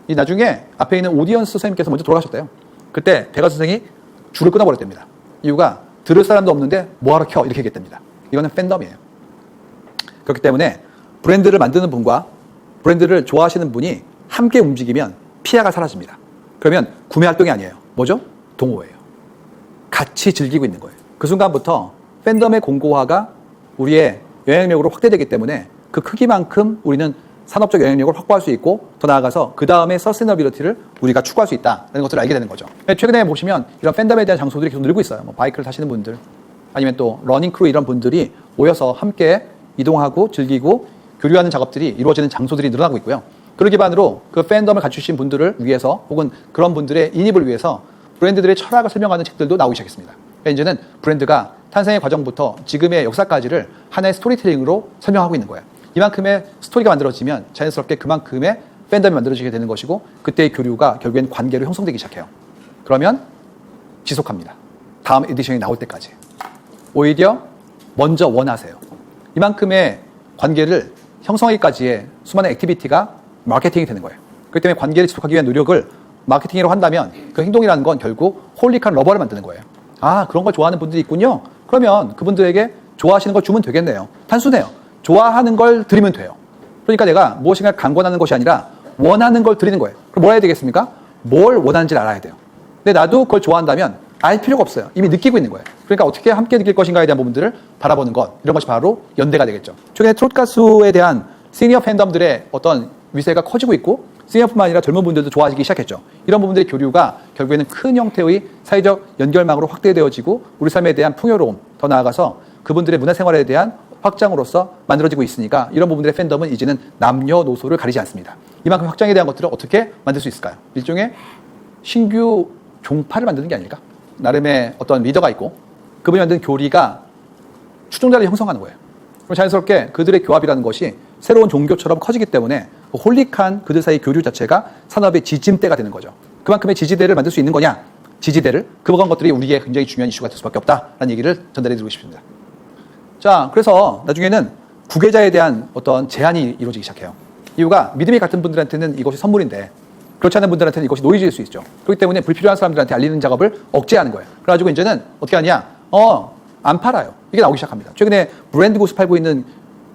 이 나중에 앞에 있는 오디언스 선생님께서 먼저 돌아가셨대요. 그때 베가 선생이 줄을 끊어버렸답니다. 이유가 들을 사람도 없는데 뭐하러 켜? 이렇게 얘기했답니다. 이거는 팬덤이에요. 그렇기 때문에 브랜드를 만드는 분과 브랜드를 좋아하시는 분이 함께 움직이면 피해가 사라집니다. 그러면 구매 활동이 아니에요. 뭐죠? 동호회예요. 같이 즐기고 있는 거예요. 그 순간부터 팬덤의 공고화가 우리의 영향력으로 확대되기 때문에 그 크기만큼 우리는 산업적 영향력을 확보할 수 있고 더 나아가서 그 다음에 서스테너빌리티를 우리가 추구할 수 있다는 것들을 알게 되는 거죠. 최근에 보시면 이런 팬덤에 대한 장소들이 계속 늘고 있어요. 뭐 바이크를 타시는 분들 아니면 또 러닝 크루 이런 분들이 모여서 함께 이동하고 즐기고 교류하는 작업들이 이루어지는 장소들이 늘어나고 있고요. 그를 기반으로 그 팬덤을 갖추신 분들을 위해서 혹은 그런 분들의 인입을 위해서 브랜드들의 철학을 설명하는 책들도 나오기 시작했습니다. 그러니까 이제는 브랜드가 탄생의 과정부터 지금의 역사까지를 하나의 스토리텔링으로 설명하고 있는 거예요. 이만큼의 스토리가 만들어지면 자연스럽게 그만큼의 팬덤이 만들어지게 되는 것이고 그때의 교류가 결국엔 관계로 형성되기 시작해요. 그러면 지속합니다. 다음 에디션이 나올 때까지. 오히려 먼저 원하세요. 이만큼의 관계를 형성하기까지의 수많은 액티비티가 마케팅이 되는 거예요. 그렇기 때문에 관계를 지속하기 위한 노력을 마케팅으로 한다면 그 행동이라는 건 결국 홀릭한 러버를 만드는 거예요. 그런 걸 좋아하는 분들이 있군요. 그러면 그분들에게 좋아하시는 걸 주면 되겠네요. 단순해요. 좋아하는 걸 드리면 돼요. 그러니까 내가 무엇인가 강권하는 것이 아니라 원하는 걸 드리는 거예요. 그럼 뭘 해야 되겠습니까? 뭘 원하는지를 알아야 돼요. 근데 나도 그걸 좋아한다면 알 필요가 없어요. 이미 느끼고 있는 거예요. 그러니까 어떻게 함께 느낄 것인가에 대한 부분들을 바라보는 것, 이런 것이 바로 연대가 되겠죠. 최근에 트롯 가수에 대한 시니어 팬덤들의 어떤 위세가 커지고 있고 시니어뿐만 아니라 젊은 분들도 좋아지기 시작했죠. 이런 부분들의 교류가 결국에는 큰 형태의 사회적 연결망으로 확대되어지고 우리 삶에 대한 풍요로움, 더 나아가서 그분들의 문화생활에 대한 확장으로서 만들어지고 있으니까 이런 부분들의 팬덤은 이제는 남녀노소를 가리지 않습니다. 이만큼 확장에 대한 것들을 어떻게 만들 수 있을까요? 일종의 신규 종파를 만드는 게 아닐까? 나름의 어떤 리더가 있고 그분이 만든 교리가 추종자를 형성하는 거예요. 그럼 자연스럽게 그들의 교합이라는 것이 새로운 종교처럼 커지기 때문에 홀릭한 그들 사이 교류 자체가 산업의 지침대가 되는 거죠. 그만큼의 지지대를 만들 수 있는 거냐? 지지대를. 그런 것들이 우리의 굉장히 중요한 이슈가 될 수밖에 없다라는 얘기를 전달해 드리고 싶습니다. 자, 그래서 나중에는 구계자에 대한 어떤 제한이 이루어지기 시작해요. 이유가 믿음이 같은 분들한테는 이것이 선물인데 그렇지 않은 분들한테는 이것이 노이즈일 수 있죠. 그렇기 때문에 불필요한 사람들한테 알리는 작업을 억제하는 거예요. 그래가지고 이제는 어떻게 하냐? 안 팔아요. 이게 나오기 시작합니다. 최근에 브랜드 곳을 팔고 있는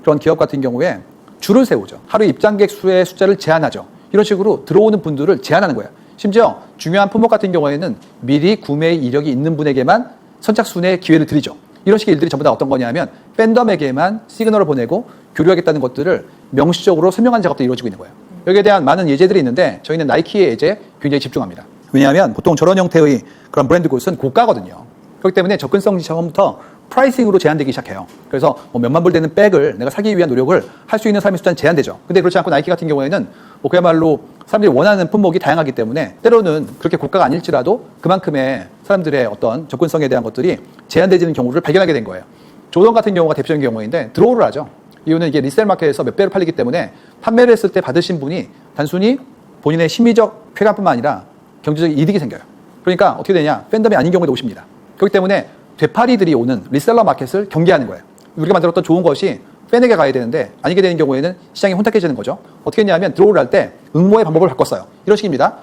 그런 기업 같은 경우에 줄을 세우죠. 하루 입장객 수의 숫자를 제한하죠. 이런 식으로 들어오는 분들을 제한하는 거예요. 심지어 중요한 품목 같은 경우에는 미리 구매 이력이 있는 분에게만 선착순의 기회를 드리죠. 이런 식의 일들이 전부 다 어떤 거냐면 팬덤에게만 시그널을 보내고 교류하겠다는 것들을 명시적으로 설명하는 작업도 이루어지고 있는 거예요. 여기에 대한 많은 예제들이 있는데 저희는 나이키의 예제에 굉장히 집중합니다. 왜냐하면 보통 저런 형태의 그런 브랜드 곳은 고가거든요. 그렇기 때문에 접근성이 처음부터 프라이싱으로 제한되기 시작해요. 그래서 뭐 몇만 불 되는 백을 내가 사기 위한 노력을 할 수 있는 사람의 숫자는 제한되죠. 근데 그렇지 않고 나이키 같은 경우에는 뭐 그야말로 사람들이 원하는 품목이 다양하기 때문에 때로는 그렇게 고가가 아닐지라도 그만큼의 사람들의 어떤 접근성에 대한 것들이 제한되지는 경우를 발견하게 된 거예요. 조던 같은 경우가 대표적인 경우인데 드로우를 하죠. 이유는 이게 리셀 마켓에서 몇 배로 팔리기 때문에 판매를 했을 때 받으신 분이 단순히 본인의 심리적 쾌감뿐만 아니라 경제적 이득이 생겨요. 그러니까 어떻게 되냐? 팬덤이 아닌 경우에도 오십니다. 그렇기 때문에 되팔이들이 오는 리셀러 마켓을 경계하는 거예요. 우리가 만들었던 좋은 것이 팬에게 가야 되는데 아니게 되는 경우에는 시장이 혼탁해지는 거죠. 어떻게 했냐면 드로우를 할 때 응모의 방법을 바꿨어요. 이런 식입니다.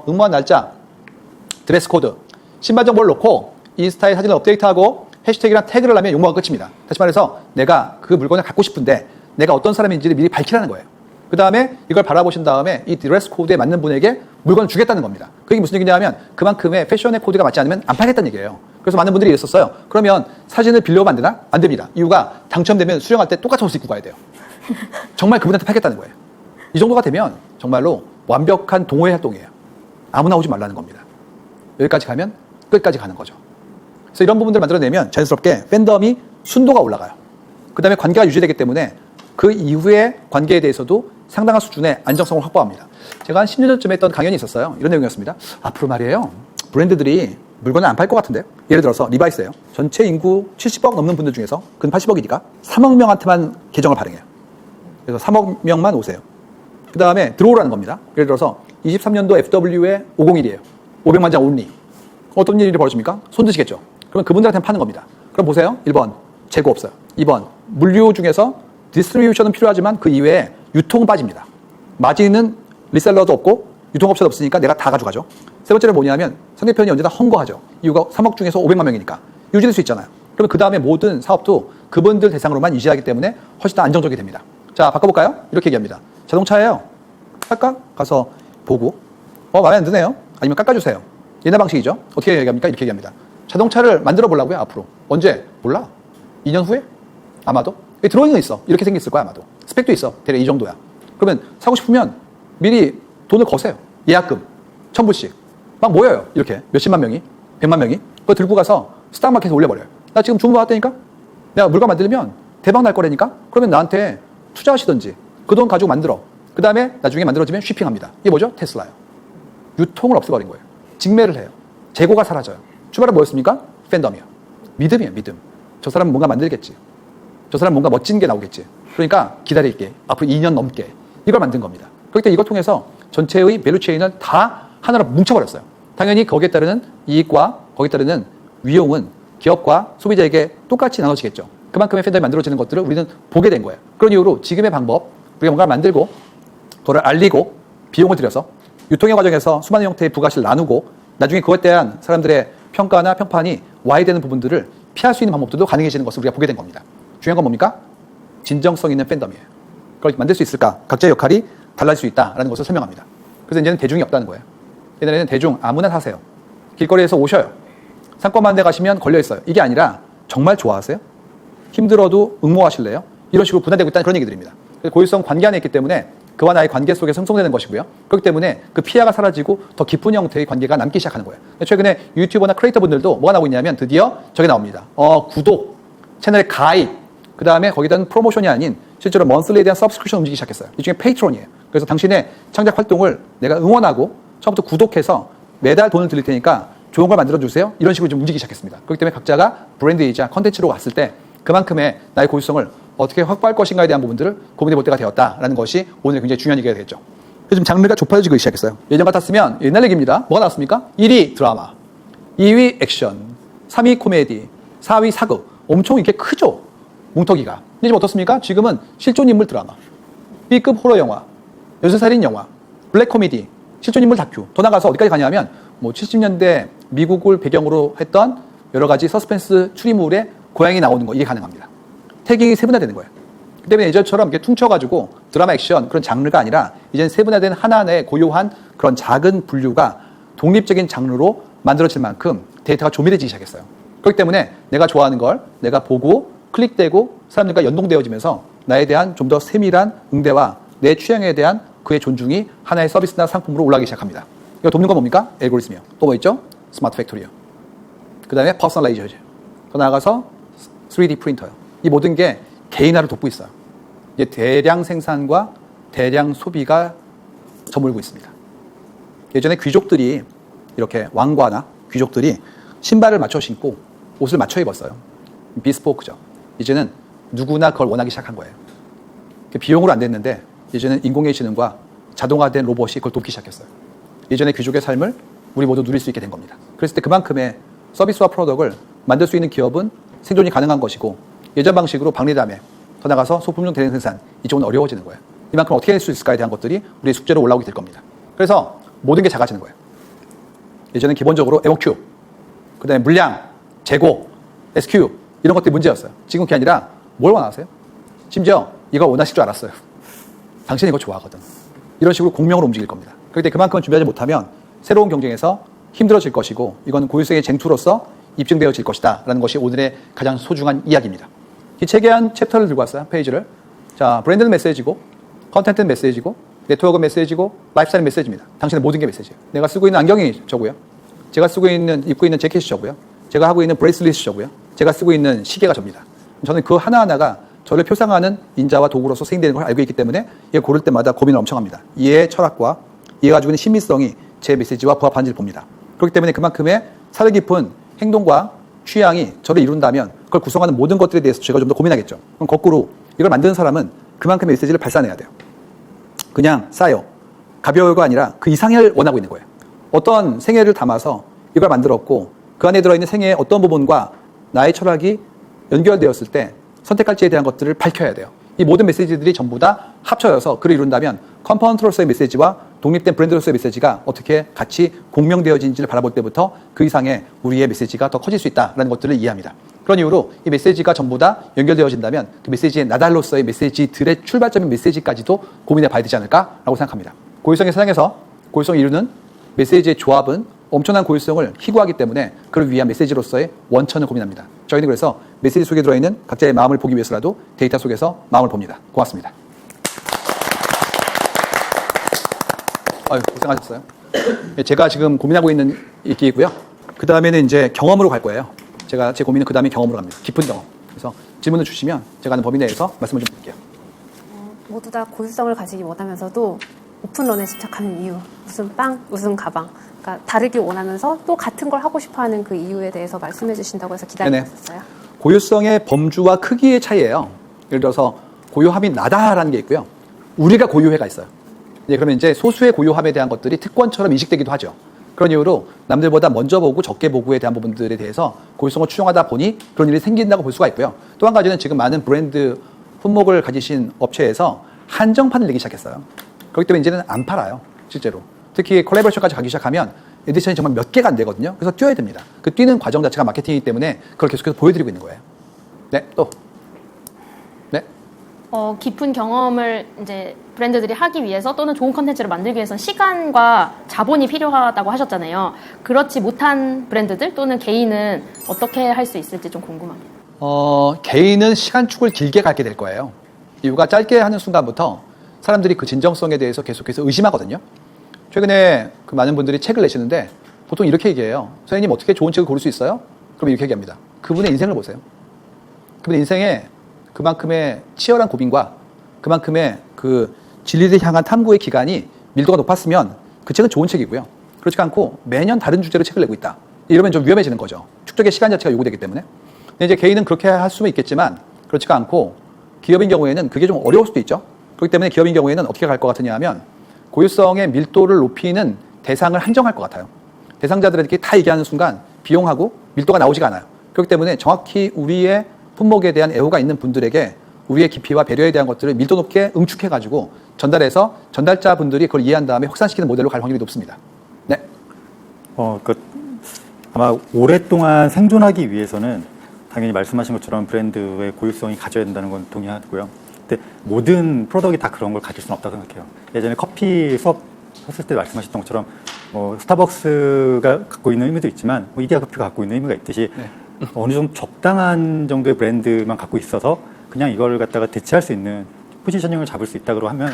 응모한 날짜, 드레스 코드, 신발 정보를 넣고 인스타에 사진을 업데이트하고 해시태그랑 태그를 하면 용모가 끝입니다. 다시 말해서 내가 그 물건을 갖고 싶은데 내가 어떤 사람인지를 미리 밝히라는 거예요. 그 다음에 이걸 바라보신 다음에 이 드레스 코드에 맞는 분에게 물건을 주겠다는 겁니다. 그게 무슨 얘기냐면 그만큼의 패션의 코드가 맞지 않으면 안 팔겠다는 얘기예요. 그래서 많은 분들이 이랬었어요. 그러면 사진을 빌려오면 안 되나? 안 됩니다. 이유가 당첨되면 수령할 때 똑같은 옷을 입고 가야 돼요. 정말 그분한테 팔겠다는 거예요. 이 정도가 되면 정말로 완벽한 동호회 활동이에요. 아무나 오지 말라는 겁니다. 여기까지 가면 끝까지 가는 거죠. 그래서 이런 부분들을 만들어내면 자연스럽게 팬덤이 순도가 올라가요. 그 다음에 관계가 유지되기 때문에 그 이후의 관계에 대해서도 상당한 수준의 안정성을 확보합니다. 제가 한 10년 전쯤에 했던 강연이 있었어요. 이런 내용이었습니다. 앞으로 말이에요. 브랜드들이 물건을 안 팔 것 같은데요. 예를 들어서 리바이스예요. 전체 인구 70억 넘는 분들 중에서 근 80억이니까 3억 명한테만 계정을 발행해요. 그래서 3억 명만 오세요. 그 다음에 들어오라는 겁니다. 예를 들어서 23년도 FW에 501이에요. 500만 장 온리. 어떤 일이 벌어집니까? 손 드시겠죠. 그러면 그분들한테는 파는 겁니다. 그럼 보세요. 1번 재고 없어요. 2번 물류 중에서 디스트리뷰션은 필요하지만 그 이외에 유통 빠집니다. 마진은 리셀러도 없고 유통업체도 없으니까 내가 다 가져가죠. 세 번째는 뭐냐면 상대편이 언제나 헝거하죠. 이유가 3억 중에서 500만 명이니까 유지될 수 있잖아요. 그러면 그 다음에 모든 사업도 그분들 대상으로만 유지하기 때문에 훨씬 더 안정적이 됩니다. 자, 바꿔볼까요? 이렇게 얘기합니다. 자동차예요. 할까? 가서 보고 마음에 안 드네요. 아니면 깎아주세요. 옛날 방식이죠. 어떻게 얘기합니까? 이렇게 얘기합니다. 자동차를 만들어 보려고요. 앞으로. 언제? 몰라. 2년 후에? 아마도. 드로잉은 있어. 이렇게 생겼을 거야. 아마도. 스펙도 있어. 대략 이 정도야. 그러면 사고 싶으면 미리 돈을 거세요. 예약금 1,000불씩 막 모여요. 이렇게 몇십만 명이 100만 명이 그거 들고 가서 스탁마켓에 올려버려요. 나 지금 주문 받았다니까? 내가 물건 만들면 대박 날 거라니까? 그러면 나한테 투자하시든지 그 돈 가지고 만들어. 그 다음에 나중에 만들어지면 쉬핑합니다. 이게 뭐죠? 테슬라요. 유통을 없애버린 거예요. 직매를 해요. 재고가 사라져요. 출발은 뭐였습니까? 팬덤이요. 믿음이에요. 믿음. 저 사람은 뭔가 만들겠지. 저 사람은 뭔가 멋진 게 나오겠지. 그러니까 기다릴게. 앞으로 2년 넘게. 이걸 만든 겁니다. 그렇기 때문에 이걸 통해서 전체의 밸류체인을 다 하나로 뭉쳐버렸어요. 당연히 거기에 따르는 이익과 거기에 따르는 위용은 기업과 소비자에게 똑같이 나눠지겠죠. 그만큼의 팬덤이 만들어지는 것들을 우리는 보게 된 거예요. 그런 이유로 지금의 방법, 우리가 뭔가 만들고 그거를 알리고 비용을 들여서 유통의 과정에서 수많은 형태의 부가시를 나누고 나중에 그것에 대한 사람들의 평가나 평판이 와야 되는 부분들을 피할 수 있는 방법들도 가능해지는 것을 우리가 보게 된 겁니다. 중요한 건 뭡니까? 진정성 있는 팬덤이에요. 그걸 만들 수 있을까? 각자의 역할이 달라질 수 있다라는 것을 설명합니다. 그래서 이제는 대중이 없다는 거예요. 옛날에는 대중 아무나 사세요. 길거리에서 오셔요. 상권만 데 가시면 걸려있어요. 이게 아니라 정말 좋아하세요? 힘들어도 응모하실래요? 이런 식으로 분화되고 있다는 그런 얘기들입니다. 고유성 관계 안에 있기 때문에 그와 나의 관계 속에 형성되는 것이고요. 그렇기 때문에 그 피해가 사라지고 더 깊은 형태의 관계가 남기 시작하는 거예요. 최근에 유튜버나 크리에이터 분들도 뭐가 나오고 있냐면 드디어 저게 나옵니다. 구독, 채널의 가입, 그 다음에 거기다는 프로모션이 아닌 실제로 먼슬리에 대한 서브스크립션 움직이기 시작했어요. 이 중에 페이트론이에요. 그래서 당신의 창작 활동을 내가 응원하고 처음부터 구독해서 매달 돈을 드릴 테니까 좋은 걸 만들어주세요. 이런 식으로 좀 움직이기 시작했습니다. 그렇기 때문에 각자가 브랜드이자 컨텐츠로 갔을 때 그만큼의 나의 고유성을 어떻게 확보할 것인가에 대한 부분들을 고민해 볼 때가 되었다라는 것이 오늘 굉장히 중요한 얘기가 되겠죠. 그래서 좀 장르가 좁아지기 시작했어요. 예전 같았으면 옛날 얘기입니다. 뭐가 나왔습니까? 1위 드라마, 2위 액션, 3위 코미디, 4위 사극. 엄청 이렇게 크죠? 뭉터기가. 근데 지금 어떻습니까? 지금은 실존인물 드라마, B급 호러 영화, 연쇄살인 영화, 블랙 코미디, 실존인물 다큐. 더 나가서 어디까지 가냐면 뭐 70년대 미국을 배경으로 했던 여러 가지 서스펜스 추리물에 고양이 나오는 거 이게 가능합니다. 태깅이 세분화되는 거예요. 그 때문에 예전처럼 이렇게 퉁쳐가지고 드라마 액션 그런 장르가 아니라 이제는 세분화된 하나의 고요한 그런 작은 분류가 독립적인 장르로 만들어질 만큼 데이터가 조밀해지기 시작했어요. 그렇기 때문에 내가 좋아하는 걸 내가 보고 클릭되고 사람들과 연동되어지면서 나에 대한 좀 더 세밀한 응대와 내 취향에 대한 그의 존중이 하나의 서비스나 상품으로 올라가기 시작합니다. 이거 돕는 건 뭡니까? 알고리즘이요. 또 뭐 있죠? 스마트 팩토리요. 그 다음에 퍼스널라이저즈, 더 나아가서 3D 프린터요. 이 모든 게 개인화를 돕고 있어요. 이제 대량 생산과 대량 소비가 저물고 있습니다. 예전에 귀족들이 이렇게 왕과나 귀족들이 신발을 맞춰 신고 옷을 맞춰 입었어요. 비스포크죠. 이제는 누구나 그걸 원하기 시작한 거예요. 비용으로 안 됐는데 이제는 인공의 지능과 자동화된 로봇이 그걸 돕기 시작했어요. 예전에 귀족의 삶을 우리 모두 누릴 수 있게 된 겁니다. 그랬을 때 그만큼의 서비스와 프로덕트를 만들 수 있는 기업은 생존이 가능한 것이고, 예전 방식으로 박리담에 더 나가서 소품종 대량 생산, 이쪽은 어려워지는 거예요. 이만큼 어떻게 할 수 있을까에 대한 것들이 우리의 숙제로 올라오게 될 겁니다. 그래서 모든 게 작아지는 거예요. 예전엔 기본적으로 MOQ, 그 다음에 물량, 재고, SQ 이런 것들이 문제였어요. 지금 그게 아니라 뭘 원하세요? 심지어 이거 원하실 줄 알았어요. 당신이 이거 좋아하거든. 이런 식으로 공명으로 움직일 겁니다. 그럴 때 그만큼 준비하지 못하면 새로운 경쟁에서 힘들어질 것이고, 이건 고유성의 쟁투로서 입증되어질 것이다 라는 것이 오늘의 가장 소중한 이야기입니다. 이 책의 한 챕터를 들고 왔어요. 페이지를. 자, 브랜드는 메시지고, 컨텐츠는 메시지고, 네트워크는 메시지고, 라이프스타일은 메시지입니다. 당신의 모든 게 메시지예요. 내가 쓰고 있는 안경이 저고요. 제가 입고 있는 재킷이 저고요. 제가 하고 있는 브레이슬릿이 저고요. 제가 쓰고 있는 시계가 접니다. 저는 그 하나하나가 저를 표상하는 인자와 도구로서 생긴다는 걸 알고 있기 때문에 이게 고를 때마다 고민을 엄청 합니다. 이해의 철학과 이해가 가지고 있는 신미성이 제 메시지와 부합한지를 봅니다. 그렇기 때문에 그만큼의 사려 깊은 행동과 취향이 저를 이룬다면 그걸 구성하는 모든 것들에 대해서 제가 좀 더 고민하겠죠. 그럼 거꾸로 이걸 만드는 사람은 그만큼의 메시지를 발산해야 돼요. 그냥 쌓여 가벼워가 아니라 그 이상을 원하고 있는 거예요. 어떤 생애를 담아서 이걸 만들었고 그 안에 들어있는 생애의 어떤 부분과 나의 철학이 연결되었을 때 선택할지에 대한 것들을 밝혀야 돼요. 이 모든 메시지들이 전부 다 합쳐져서 그를 이룬다면 컴포넌트로서의 메시지와 독립된 브랜드로서의 메시지가 어떻게 같이 공명되어진지를 바라볼 때부터 그 이상의 우리의 메시지가 더 커질 수 있다는 것들을 이해합니다. 그런 이유로 이 메시지가 전부 다 연결되어진다면 그 메시지의 나달로서의 메시지들의 출발점인 메시지까지도 고민해 봐야 되지 않을까라고 생각합니다. 고유성의 세상에서 고유성을 이루는 메시지의 조합은 엄청난 고유성을 희구하기 때문에 그를 위한 메시지로서의 원천을 고민합니다. 저희는 그래서 메시지 속에 들어있는 각자의 마음을 보기 위해서라도 데이터 속에서 마음을 봅니다. 고맙습니다. 아유, 고생하셨어요. 제가 지금 고민하고 있는 얘기이고요. 그 다음에는 이제 경험으로 갈 거예요. 제가 제 고민은 그 다음에 경험으로 갑니다. 깊은 경험. 그래서 질문을 주시면 제가 아는 범위 내에서 말씀을 좀 드릴게요. 모두 다 고유성을 가지기 원하면서도 오픈런에 집착하는 이유, 무슨 빵, 무슨 가방, 그러니까 다르길 원하면서 또 같은 걸 하고 싶어하는 그 이유에 대해서 말씀해 주신다고 해서 기다리고 있었어요. 고유성의 범주와 크기의 차이예요. 예를 들어서 고유함이 나다라는 게 있고요. 우리가 고유해가 있어요. 그러면 이제 소수의 고유함에 대한 것들이 특권처럼 인식되기도 하죠. 그런 이유로 남들보다 먼저 보고 적게 보고에 대한 부분들에 대해서 고유성을 추정하다 보니 그런 일이 생긴다고 볼 수가 있고요. 또 한 가지는 지금 많은 브랜드 품목을 가지신 업체에서 한정판을 내기 시작했어요. 그렇기 때문에 이제는 안 팔아요. 실제로. 특히 콜라보레이션까지 가기 시작하면 에디션이 정말 몇 개가 안 되거든요. 그래서 뛰어야 됩니다. 그 뛰는 과정 자체가 마케팅이기 때문에 그걸 계속해서 보여드리고 있는 거예요. 네, 또. 네. 깊은 경험을 이제 브랜드들이 하기 위해서 또는 좋은 컨텐츠를 만들기 위해서는 시간과 자본이 필요하다고 하셨잖아요. 그렇지 못한 브랜드들 또는 개인은 어떻게 할 수 있을지 좀 궁금합니다. 개인은 시간축을 길게 갖게 될 거예요. 이유가 짧게 하는 순간부터 사람들이 그 진정성에 대해서 계속해서 의심하거든요. 최근에 그 많은 분들이 책을 내시는데 보통 이렇게 얘기해요. 선생님 어떻게 좋은 책을 고를 수 있어요? 그럼 이렇게 얘기합니다. 그분의 인생을 보세요. 그분의 인생에 그만큼의 치열한 고민과 그만큼의 그 진리를 향한 탐구의 기간이 밀도가 높았으면 그 책은 좋은 책이고요. 그렇지 않고 매년 다른 주제로 책을 내고 있다. 이러면 좀 위험해지는 거죠. 축적의 시간 자체가 요구되기 때문에. 근데 이제 개인은 그렇게 할 수는 있겠지만 그렇지가 않고 기업인 경우에는 그게 좀 어려울 수도 있죠. 그렇기 때문에 기업인 경우에는 어떻게 갈 것 같으냐 하면 고유성의 밀도를 높이는 대상을 한정할 것 같아요. 대상자들에게 다 얘기하는 순간 비용하고 밀도가 나오지가 않아요. 그렇기 때문에 정확히 우리의 품목에 대한 애호가 있는 분들에게 우리의 깊이와 배려에 대한 것들을 밀도 높게 응축해가지고 전달해서 전달자 분들이 그걸 이해한 다음에 확산시키는 모델로 갈 확률이 높습니다. 네. 아마 오랫동안 생존하기 위해서는 당연히 말씀하신 것처럼 브랜드의 고유성이 가져야 된다는 건 동의하고요. 근데 모든 프로덕트가 다 그런 걸 가질 수는 없다고 생각해요. 예전에 커피 수업 했을 때 말씀하셨던 것처럼 스타벅스가 갖고 있는 의미도 있지만 이디야 커피가 갖고 있는 의미가 있듯이 네. 어느 정도 적당한 정도의 브랜드만 갖고 있어서 그냥 이걸 갖다가 대체할 수 있는 포지셔닝을 잡을 수 있다고 하면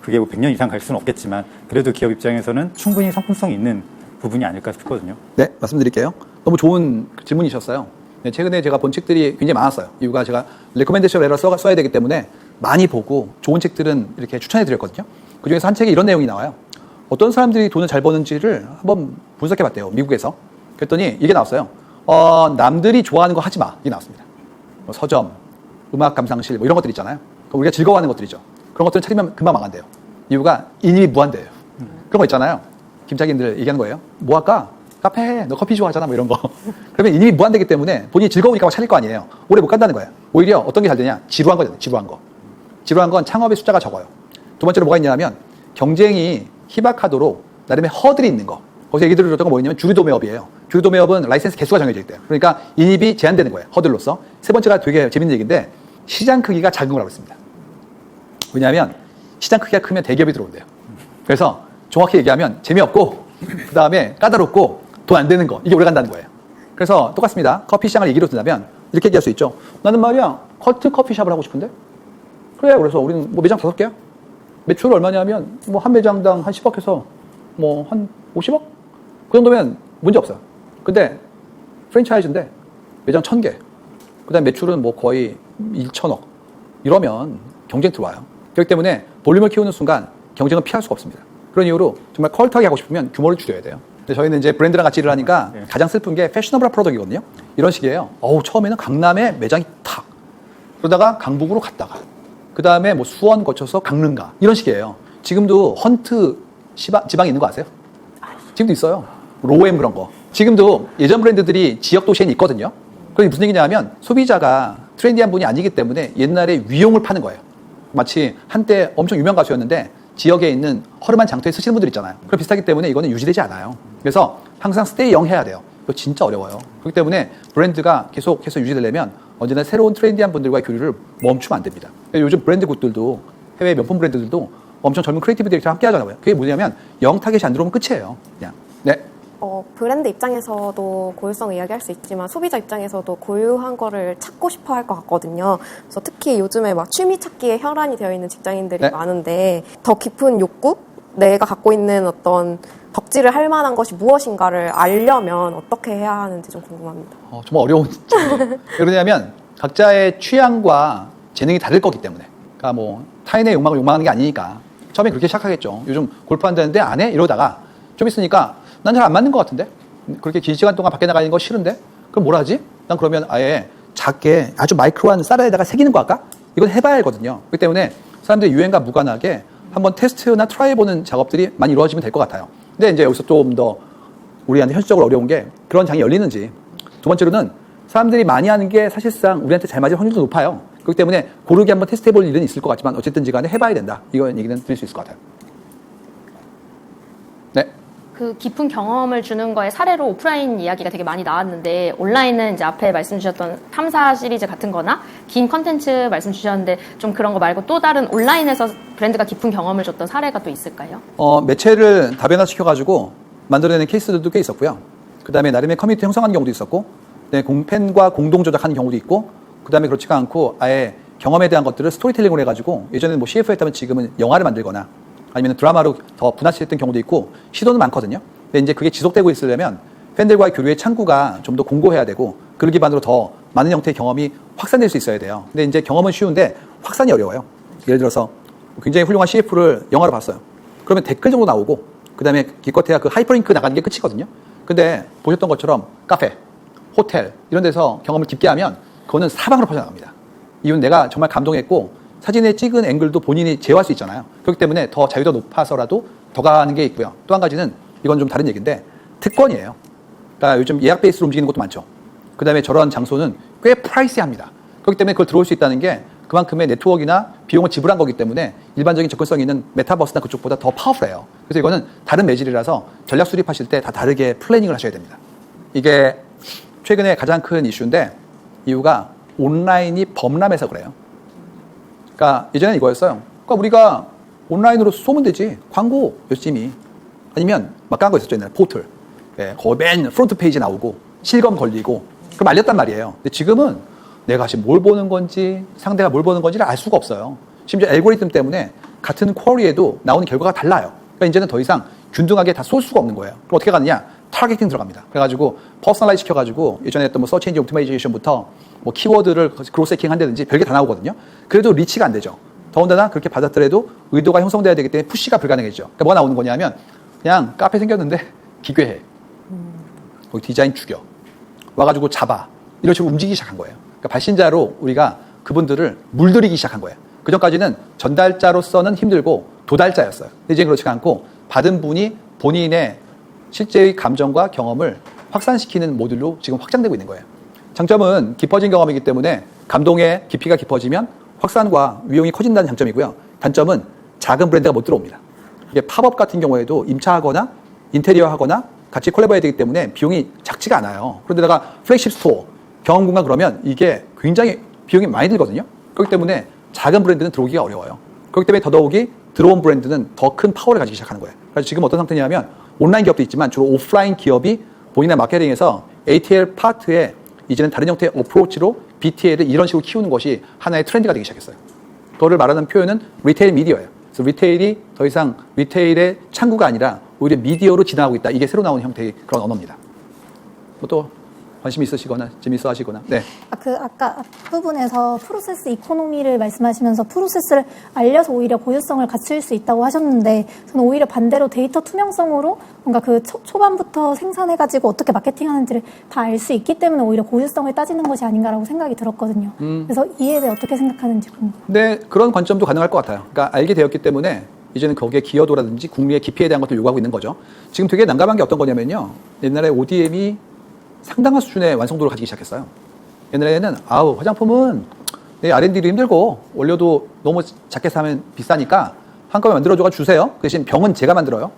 그게 100년 이상 갈 수는 없겠지만 그래도 기업 입장에서는 충분히 상품성이 있는 부분이 아닐까 싶거든요. 네, 말씀드릴게요. 너무 좋은 질문이셨어요. 네, 최근에 제가 본 책들이 굉장히 많았어요. 이유가 제가 레코멘데이션 레터를 써야 되기 때문에 많이 보고 좋은 책들은 이렇게 추천해 드렸거든요. 그 중에서 한 책에 이런 내용이 나와요. 어떤 사람들이 돈을 잘 버는지를 한번 분석해 봤대요. 미국에서. 그랬더니 이게 나왔어요. 남들이 좋아하는 거 하지 마. 이게 나왔습니다. 뭐 서점, 음악 감상실, 뭐 이런 것들 있잖아요. 우리가 즐거워하는 것들이죠. 그런 것들은 찾으면 금방 망한대요. 이유가 인입이 무한대예요. 그런 거 있잖아요. 김자기님들 얘기하는 거예요. 뭐 할까? 카페 해. 너 커피 좋아하잖아. 뭐 이런 거. 그러면 인입이 무한되기 때문에 본인이 즐거우니까 막 찾을 거 아니에요. 오래 못 간다는 거예요. 오히려 어떤 게 잘 되냐? 지루한 거잖아요. 지루한 거. 지루한 건 창업의 숫자가 적어요. 두 번째로 뭐가 있냐면 경쟁이 희박하도록 나름의 허들이 있는 거. 거기서 얘기 들어줬던 건 뭐냐면 주류도매업이에요. 주류도매업은 라이센스 개수가 정해져 있대요. 그러니까 인입이 제한되는 거예요. 허들로서. 세 번째가 되게 재밌는 얘기인데 시장 크기가 작은 거라고 했습니다. 왜냐하면 시장 크기가 크면 대기업이 들어온대요. 그래서 정확히 얘기하면 재미없고 그 다음에 까다롭고 돈 안 되는 거. 이게 오래 간다는 거예요. 그래서 똑같습니다. 커피 시장을 얘기로 든다면 이렇게 얘기할 수 있죠. 나는 말이야 커트 커피숍을 하고 싶은데 그래. 그래서 우리는 뭐 매장 5개야. 매출 얼마냐면 뭐 한 매장당 한 10억 해서 뭐 한 50억? 그 정도면 문제 없어요. 근데 프랜차이즈인데 매장 1000개. 그 다음에 매출은 뭐 거의 1,000억. 이러면 경쟁 들어와요. 그렇기 때문에 볼륨을 키우는 순간 경쟁은 피할 수가 없습니다. 그런 이유로 정말 퀄리티하게 하고 싶으면 규모를 줄여야 돼요. 근데 저희는 이제 브랜드랑 같이 일을 하니까 가장 슬픈 게 패셔너블한 프로덕트이거든요. 이런 식이에요. 처음에는 강남에 매장이 탁. 그러다가 강북으로 갔다가 그 다음에 뭐 수원 거쳐서 강릉 가. 이런 식이에요. 지금도 헌트 지방에 있는 거 아세요? 지금도 있어요. 로엠 그런 거. 지금도 예전 브랜드들이 지역 도시에는 있거든요. 그게 무슨 얘기냐면 소비자가 트렌디한 분이 아니기 때문에 옛날에 위용을 파는 거예요. 마치 한때 엄청 유명 가수였는데 지역에 있는 허름한 장터에 쓰시는 분들 있잖아요. 그럼 비슷하기 때문에 이거는 유지되지 않아요. 그래서 항상 스테이 영 해야 돼요. 이거 진짜 어려워요. 그렇기 때문에 브랜드가 계속해서 유지되려면 언제나 새로운 트렌디한 분들과의 교류를 멈추면 안 됩니다. 요즘 브랜드 굿들도 해외 명품 브랜드들도 엄청 젊은 크리에이티브 디렉터랑 함께 하잖아요. 그게 뭐냐면 영 타겟이 안 들어오면 끝이에요. 그냥. 네. 브랜드 입장에서도 고유성을 이야기할 수 있지만 소비자 입장에서도 고유한 거를 찾고 싶어 할 것 같거든요. 그래서 특히 요즘에 막 취미 찾기에 혈안이 되어 있는 직장인들이 네. 많은데 더 깊은 욕구? 내가 갖고 있는 어떤 덕질을 할 만한 것이 무엇인가를 알려면 어떻게 해야 하는지 좀 궁금합니다. 정말 어려운 질문이에요. 왜 그러냐면 각자의 취향과 재능이 다를 거기 때문에. 그러니까 뭐 타인의 욕망을 욕망하는 게 아니니까 처음에 그렇게 시작하겠죠. 요즘 골프 한다는데 안 해? 이러다가 좀 있으니까 난 잘 안 맞는 것 같은데? 그렇게 긴 시간 동안 밖에 나가는 거 싫은데? 그럼 뭘 하지? 난 그러면 아예 작게 아주 마이크로한 쌀에다가 새기는 거 할까? 이건 해봐야 하거든요. 그렇기 때문에 사람들이 유행과 무관하게 한번 테스트나 트라이 해보는 작업들이 많이 이루어지면 될 것 같아요. 근데 이제 여기서 좀 더 우리한테 현실적으로 어려운 게 그런 장이 열리는지. 두 번째로는 사람들이 많이 하는 게 사실상 우리한테 잘 맞을 확률도 높아요. 그렇기 때문에 고르게 한번 테스트 해볼 일은 있을 것 같지만 어쨌든지 간에 해봐야 된다. 이런 얘기는 드릴 수 있을 것 같아요. 네. 그 깊은 경험을 주는 거에 사례로 오프라인 이야기가 되게 많이 나왔는데 온라인은 이제 앞에 말씀 주셨던 탐사 시리즈 같은 거나 긴 컨텐츠 말씀 주셨는데 좀 그런 거 말고 또 다른 온라인에서 브랜드가 깊은 경험을 줬던 사례가 또 있을까요? 매체를 다변화시켜가지고 만들어내는 케이스들도 꽤 있었고요. 그 다음에 나름의 커뮤니티 형성하는 경우도 있었고, 네, 팬과 공동 조작하는 경우도 있고, 그 다음에 그렇지가 않고 아예 경험에 대한 것들을 스토리텔링으로 해가지고 예전에는 뭐 CF 했다면 지금은 영화를 만들거나 아니면 드라마로 더 분화시켰던 경우도 있고 시도는 많거든요. 근데 이제 그게 지속되고 있으려면 팬들과의 교류의 창구가 좀 더 공고해야 되고 그를 기반으로 더 많은 형태의 경험이 확산될 수 있어야 돼요. 근데 이제 경험은 쉬운데 확산이 어려워요. 예를 들어서 굉장히 훌륭한 CF를 영화로 봤어요. 그러면 댓글 정도 나오고 그 다음에 기껏해야 그 하이퍼링크 나가는 게 끝이거든요. 근데 보셨던 것처럼 카페, 호텔 이런 데서 경험을 깊게 하면 그거는 사방으로 퍼져나갑니다. 이유는 내가 정말 감동했고 사진에 찍은 앵글도 본인이 제어할 수 있잖아요. 그렇기 때문에 더 자유도가 높아서라도 더 가는 게 있고요. 또 한 가지는 이건 좀 다른 얘기인데 특권이에요. 그러니까 요즘 예약 베이스로 움직이는 것도 많죠. 그 다음에 저런 장소는 꽤 프라이시합니다. 그렇기 때문에 그걸 들어올 수 있다는 게 그만큼의 네트워크나 비용을 지불한 거기 때문에 일반적인 접근성이 있는 메타버스나 그쪽보다 더 파워풀해요. 그래서 이거는 다른 매질이라서 전략 수립하실 때 다 다르게 플래닝을 하셔야 됩니다. 이게 최근에 가장 큰 이슈인데 이유가 온라인이 범람해서 그래요. 그러니까 예전엔 이거였어요. 그러니까 우리가 온라인으로 쏘면 되지. 광고 열심히. 아니면 막 깐 거 있었죠. 옛날에 포털. 네, 거기 맨 프론트 페이지 나오고 실검 걸리고 그럼 알렸단 말이에요. 근데 지금은 내가 지금 뭘 보는 건지 상대가 뭘 보는 건지를 알 수가 없어요. 심지어 알고리즘 때문에 같은 쿼리에도 나오는 결과가 달라요. 그러니까 이제는 더 이상 균등하게 다 쏠 수가 없는 거예요. 그럼 어떻게 가느냐? 타겟팅 들어갑니다. 그래가지고 퍼스널라이즈 시켜가지고 예전에 했던 뭐 서치 엔진 옵티마이제이션부터 뭐 키워드를 크로스 해킹 한다든지 별게 다 나오거든요. 그래도 리치가 안 되죠. 더군다나 그렇게 받았더라도 의도가 형성돼야 되기 때문에 푸시가 불가능해지죠. 그러니까 뭐가 나오는 거냐면 그냥 카페 생겼는데 기괴해. 거기 디자인 죽여. 와가지고 잡아. 이런 식으로 움직이기 시작한 거예요. 그러니까 발신자로 우리가 그분들을 물들이기 시작한 거예요. 그 전까지는 전달자로서는 힘들고 도달자였어요. 근데 이제 그렇지 않고 받은 분이 본인의 실제의 감정과 경험을 확산시키는 모듈로 지금 확장되고 있는 거예요. 장점은 깊어진 경험이기 때문에 감동의 깊이가 깊어지면 확산과 위용이 커진다는 장점이고요. 단점은 작은 브랜드가 못 들어옵니다. 이게 팝업 같은 경우에도 임차하거나 인테리어 하거나 같이 콜라보해야 되기 때문에 비용이 작지가 않아요. 그런데다가 플래그십 스토어, 경험 공간 그러면 이게 굉장히 비용이 많이 들거든요. 그렇기 때문에 작은 브랜드는 들어오기가 어려워요. 그렇기 때문에 더더욱이 들어온 브랜드는 더 큰 파워를 가지기 시작하는 거예요. 그래서 지금 어떤 상태냐면 온라인 기업도 있지만 주로 오프라인 기업이 본인의 마케팅에서 ATL 파트에 이제는 다른 형태의 어프로치로 BTL을 이런 식으로 키우는 것이 하나의 트렌드가 되기 시작했어요. 그거를 말하는 표현은 리테일 미디어예요. 그래서 리테일이 더 이상 리테일의 창구가 아니라 오히려 미디어로 진화하고 있다. 이게 새로 나오는 형태의 그런 언어입니다. 뭐 또 관심 있으시거나 재밌어 하시거나. 네. 아까 앞부분에서 프로세스 이코노미를 말씀하시면서 프로세스를 알려서 오히려 고유성을 갖출 수 있다고 하셨는데 저는 오히려 반대로 데이터 투명성으로 뭔가 그 초반부터 생산해가지고 어떻게 마케팅하는지를 다 알 수 있기 때문에 오히려 고유성을 따지는 것이 아닌가라고 생각이 들었거든요. 그래서 이에 대해 어떻게 생각하는지 궁금해요. 네, 그런 관점도 가능할 것 같아요. 그러니까 알게 되었기 때문에 이제는 거기에 기여도라든지 국리의 깊이에 대한 것도 요구하고 있는 거죠. 지금 되게 난감한 게 어떤 거냐면요. 옛날에 ODM이 상당한 수준의 완성도를 가지기 시작했어요. 옛날에는 화장품은 R&D도 힘들고 원료도 너무 작게 사면 비싸니까 한꺼번에 만들어줘가 주세요. 그 대신 병은 제가 만들어요.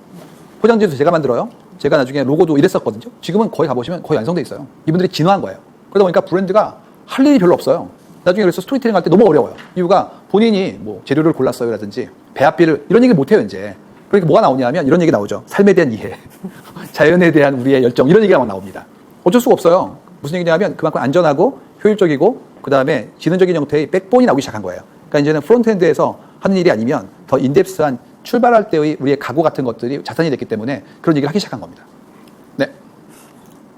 포장지도 제가 만들어요. 제가 나중에 로고도 이랬었거든요. 지금은 거의 가보시면 거의 완성돼 있어요. 이분들이 진화한 거예요. 그러다 보니까 브랜드가 할 일이 별로 없어요. 나중에 그래서 스토리텔링 할 때 너무 어려워요. 이유가 본인이 뭐 재료를 골랐어요라든지 배합비를 이런 얘기를 못해요 이제. 그러니까 뭐가 나오냐면 이런 얘기 나오죠. 삶에 대한 이해, 자연에 대한 우리의 열정 이런 얘기가 막 나옵니다. 어쩔 수가 없어요. 무슨 얘기냐면 그만큼 안전하고 효율적이고 그 다음에 지능적인 형태의 백본이 나오기 시작한 거예요. 그러니까 이제는 프론트엔드에서 하는 일이 아니면 더 인덱스한 출발할 때의 우리의 각오 같은 것들이 자산이 됐기 때문에 그런 얘기를 하기 시작한 겁니다. 네.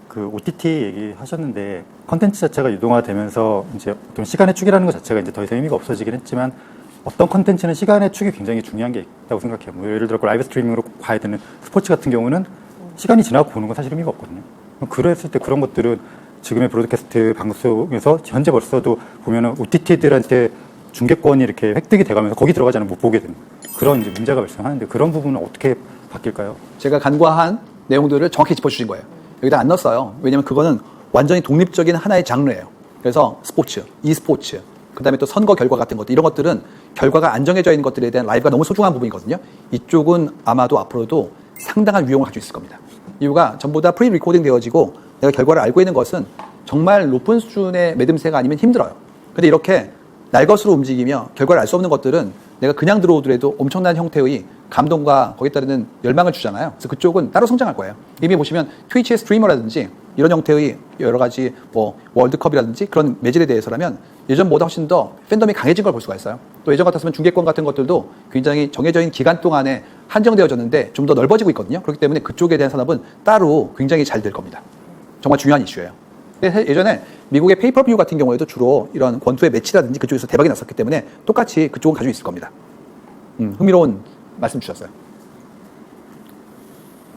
그 OTT 얘기하셨는데 컨텐츠 자체가 유동화되면서 이제 어떤 시간의 축이라는 것 자체가 이제 더 이상 의미가 없어지긴 했지만 어떤 컨텐츠는 시간의 축이 굉장히 중요한 게 있다고 생각해요. 뭐 예를 들어 라이브 스트리밍으로 봐야 되는 스포츠 같은 경우는 시간이 지나고 보는 건 사실 의미가 없거든요. 그랬을 때 그런 것들은 지금의 브로드캐스트 방송에서 현재 벌써도 보면은 OTT들한테 중계권이 이렇게 획득이 돼가면서 거기 들어가지 않으면 못 보게 되는 그런 이제 문제가 발생하는데 그런 부분은 어떻게 바뀔까요? 제가 간과한 내용들을 정확히 짚어주신 거예요. 여기다 안 넣었어요. 왜냐면 그거는 완전히 독립적인 하나의 장르예요. 그래서 스포츠, e스포츠, 그 다음에 또 선거 결과 같은 것들, 이런 것들은 결과가 안정해져 있는 것들에 대한 라이브가 너무 소중한 부분이거든요. 이쪽은 아마도 앞으로도 상당한 위용을 가지고 있을 겁니다. 이유가 전부 다 프리 리코딩 되어지고 내가 결과를 알고 있는 것은 정말 높은 수준의 매듭새가 아니면 힘들어요. 근데 이렇게 날 것으로 움직이며 결과를 알 수 없는 것들은 내가 그냥 들어오더라도 엄청난 형태의 감동과 거기에 따르는 열망을 주잖아요. 그래서 그쪽은 따로 성장할 거예요. 이미 보시면 트위치의 스트리머라든지 이런 형태의 여러 가지 뭐 월드컵이라든지 그런 매질에 대해서라면 예전보다 훨씬 더 팬덤이 강해진 걸 볼 수가 있어요. 또 예전 같았으면 중계권 같은 것들도 굉장히 정해져 있는 기간 동안에 한정되어졌는데 좀 더 넓어지고 있거든요. 그렇기 때문에 그쪽에 대한 산업은 따로 굉장히 잘 될 겁니다. 정말 중요한 이슈예요. 예전에 미국의 페이퍼뷰 같은 경우에도 주로 이런 권투의 매치라든지 그쪽에서 대박이 났었기 때문에 똑같이 그쪽은 가지고 있을 겁니다. 흥미로운 말씀 주셨어요.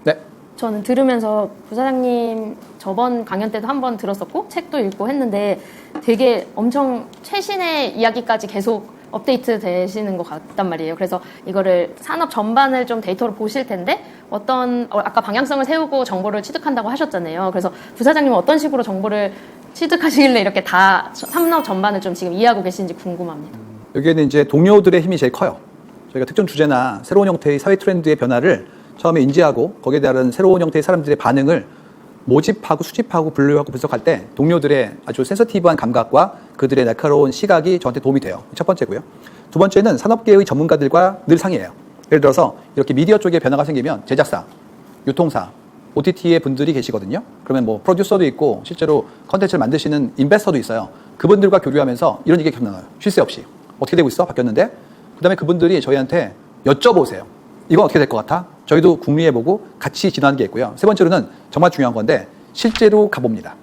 네. 저는 들으면서 부사장님 저번 강연 때도 한번 들었었고 책도 읽고 했는데 되게 엄청 최신의 이야기까지 계속 업데이트 되시는 것 같단 말이에요. 그래서 이거를 산업 전반을 좀 데이터로 보실 텐데 아까 방향성을 세우고 정보를 취득한다고 하셨잖아요. 그래서 부사장님은 어떤 식으로 정보를 취득하시길래 이렇게 다 산업 전반을 좀 지금 이해하고 계신지 궁금합니다. 여기에는 이제 동료들의 힘이 제일 커요. 저희가 특정 주제나 새로운 형태의 사회 트렌드의 변화를 처음에 인지하고 거기에 대한 새로운 형태의 사람들의 반응을 모집하고 수집하고 분류하고 분석할 때 동료들의 아주 센서티브한 감각과 그들의 날카로운 시각이 저한테 도움이 돼요. 첫 번째고요. 두 번째는 산업계의 전문가들과 늘 상의해요. 예를 들어서 이렇게 미디어 쪽에 변화가 생기면 제작사, 유통사, OTT의 분들이 계시거든요. 그러면 뭐 프로듀서도 있고 실제로 컨텐츠를 만드시는 인베스터도 있어요. 그분들과 교류하면서 이런 얘기가 계속 나와요. 쉴 새 없이. 어떻게 되고 있어? 바뀌었는데? 그 다음에 그분들이 저희한테 여쭤보세요. 이건 어떻게 될 것 같아? 저희도 궁리해보고 같이 진화하는 게 있고요. 세 번째로는 정말 중요한 건데 실제로 가봅니다.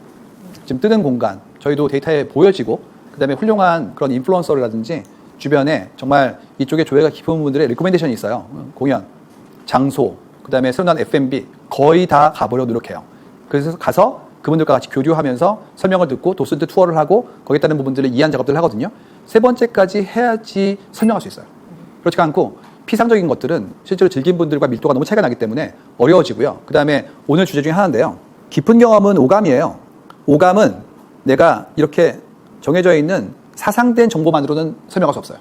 지금 뜨는 공간, 저희도 데이터에 보여지고 그다음에 훌륭한 그런 인플루언서라든지 주변에 정말 이쪽에 조회가 깊은 분들의 리코멘데이션이 있어요. 공연, 장소, 그다음에 새로 나온 F&B 거의 다 가보려고 노력해요. 그래서 가서 그분들과 같이 교류하면서 설명을 듣고 도슨트 투어를 하고 거기에 따른 부분들을 이해한 작업들을 하거든요. 세 번째까지 해야지 설명할 수 있어요. 그렇지 않고 피상적인 것들은 실제로 즐긴 분들과 밀도가 너무 차이가 나기 때문에 어려워지고요. 그다음에 오늘 주제 중에 하나인데요. 깊은 경험은 오감이에요. 오감은 내가 이렇게 정해져 있는 사상된 정보만으로는 설명할 수 없어요.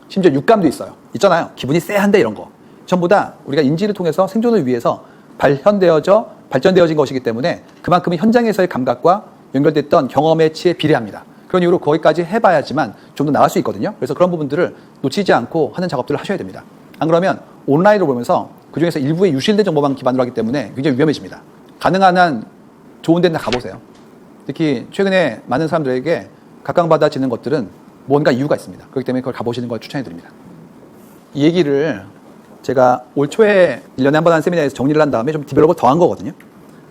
심지어 육감도 있어요. 있잖아요. 기분이 쎄한데 이런 거. 전부 다 우리가 인지를 통해서 생존을 위해서 발전되어진 것이기 때문에 그만큼 현장에서의 감각과 연결됐던 경험의 치에 비례합니다. 그런 이유로 거기까지 해봐야지만 좀 더 나을 수 있거든요. 그래서 그런 부분들을 놓치지 않고 하는 작업들을 하셔야 됩니다. 안 그러면 온라인으로 보면서 그중에서 일부의 유실된 정보만 기반으로 하기 때문에 굉장히 위험해집니다. 가능한 한 좋은 데는 다 가보세요. 특히 최근에 많은 사람들에게 각광받아지는 것들은 뭔가 이유가 있습니다. 그렇기 때문에 그걸 가보시는 걸 추천해드립니다. 이 얘기를 제가 올 초에 1년에 한 번 한 세미나에서 정리를 한 다음에 좀 디벨롭을 더 한 거거든요.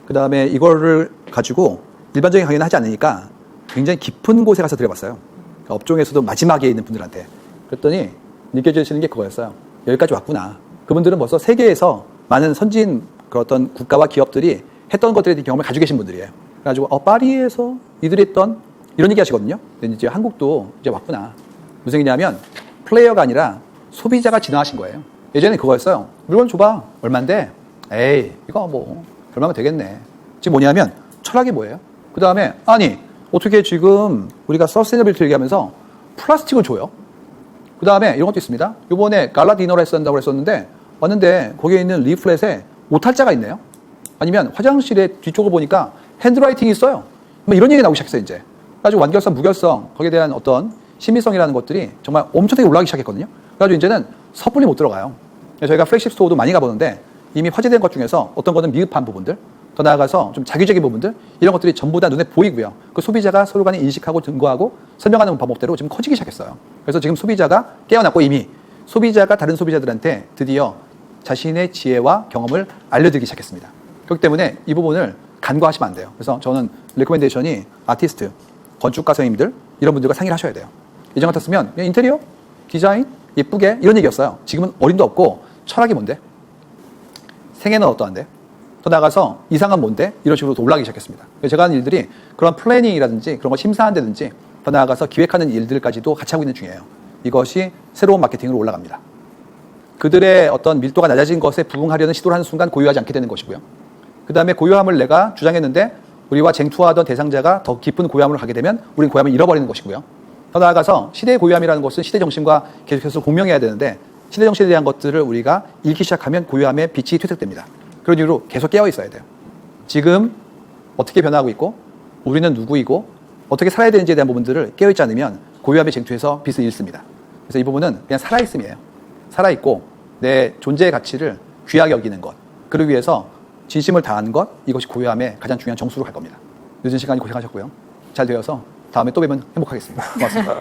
그 다음에 이거를 가지고 일반적인 강의는 하지 않으니까 굉장히 깊은 곳에 가서 드려봤어요. 그러니까 업종에서도 마지막에 있는 분들한테. 그랬더니 느껴지시는 게 그거였어요. 여기까지 왔구나. 그분들은 벌써 세계에서 많은 선진 그 어떤 국가와 기업들이 했던 것들에 대한 경험을 가지고 계신 분들이에요. 그래가지고 파리에서 이들이 했던 이런 얘기 하시거든요. 근데 이제 한국도 이제 왔구나. 무슨 얘기냐면 플레이어가 아니라 소비자가 진화하신 거예요. 예전에 그거였어요. 물건 줘봐. 얼만데? 에이, 이거 뭐 얼마면 되겠네. 지금 뭐냐면 철학이 뭐예요? 그 다음에 아니 어떻게 지금 우리가 서스테이너빌티 얘기하면서 플라스틱을 줘요? 그 다음에 이런 것도 있습니다. 이번에 갈라 디너를 했었다고 했었는데 왔는데 거기에 있는 리플렛에 오탈자가 있네요. 아니면 화장실의 뒤쪽을 보니까 핸드라이팅이 있어요. 뭐 이런 얘기 나오기 시작했어요, 이제. 그래가지고 완결성, 무결성, 거기에 대한 어떤 심미성이라는 것들이 정말 엄청나게 올라가기 시작했거든요. 그래가지고 이제는 섣불리 못 들어가요. 저희가 플래그십 스토어도 많이 가보는데 이미 화제된 것 중에서 어떤 거는 미흡한 부분들, 더 나아가서 좀 자기적인 부분들, 이런 것들이 전부 다 눈에 보이고요. 그 소비자가 서로 간에 인식하고 증거하고 설명하는 방법대로 지금 커지기 시작했어요. 그래서 지금 소비자가 깨어났고 이미 소비자가 다른 소비자들한테 드디어 자신의 지혜와 경험을 알려드리기 시작했습니다. 그렇기 때문에 이 부분을 간과하시면 안 돼요. 그래서 저는 레코멘데이션이 아티스트, 건축가 선생님들 이런 분들과 상의를 하셔야 돼요. 예전 같았으면 그냥 인테리어, 디자인, 예쁘게 이런 얘기였어요. 지금은 어림도 없고 철학이 뭔데? 생애는 어떠한데? 더 나아가서 이상은 뭔데? 이런 식으로 올라가기 시작했습니다. 제가 하는 일들이 그런 플래닝이라든지 그런 걸 심사한다든지 더 나아가서 기획하는 일들까지도 같이 하고 있는 중이에요. 이것이 새로운 마케팅으로 올라갑니다. 그들의 어떤 밀도가 낮아진 것에 부응하려는 시도를 하는 순간 고유하지 않게 되는 것이고요. 그 다음에 고유함을 내가 주장했는데 우리와 쟁투하던 대상자가 더 깊은 고유함으로 가게 되면 우리는 고유함을 잃어버리는 것이고요. 더 나아가서 시대의 고유함이라는 것은 시대 정신과 계속해서 공명해야 되는데 시대 정신에 대한 것들을 우리가 잃기 시작하면 고유함의 빛이 퇴색됩니다. 그런 이유로 계속 깨어 있어야 돼요. 지금 어떻게 변화하고 있고 우리는 누구이고 어떻게 살아야 되는지에 대한 부분들을 깨어있지 않으면 고유함의 쟁투에서 빛을 잃습니다. 그래서 이 부분은 그냥 살아있음이에요. 살아있고 내 존재의 가치를 귀하게 여기는 것, 그러기 위해서 진심을 다하는 것, 이것이 고유함의 가장 중요한 정수로 갈 겁니다. 늦은 시간이 고생하셨고요. 잘 되어서 다음에 또 뵈면 행복하겠습니다. 고맙습니다.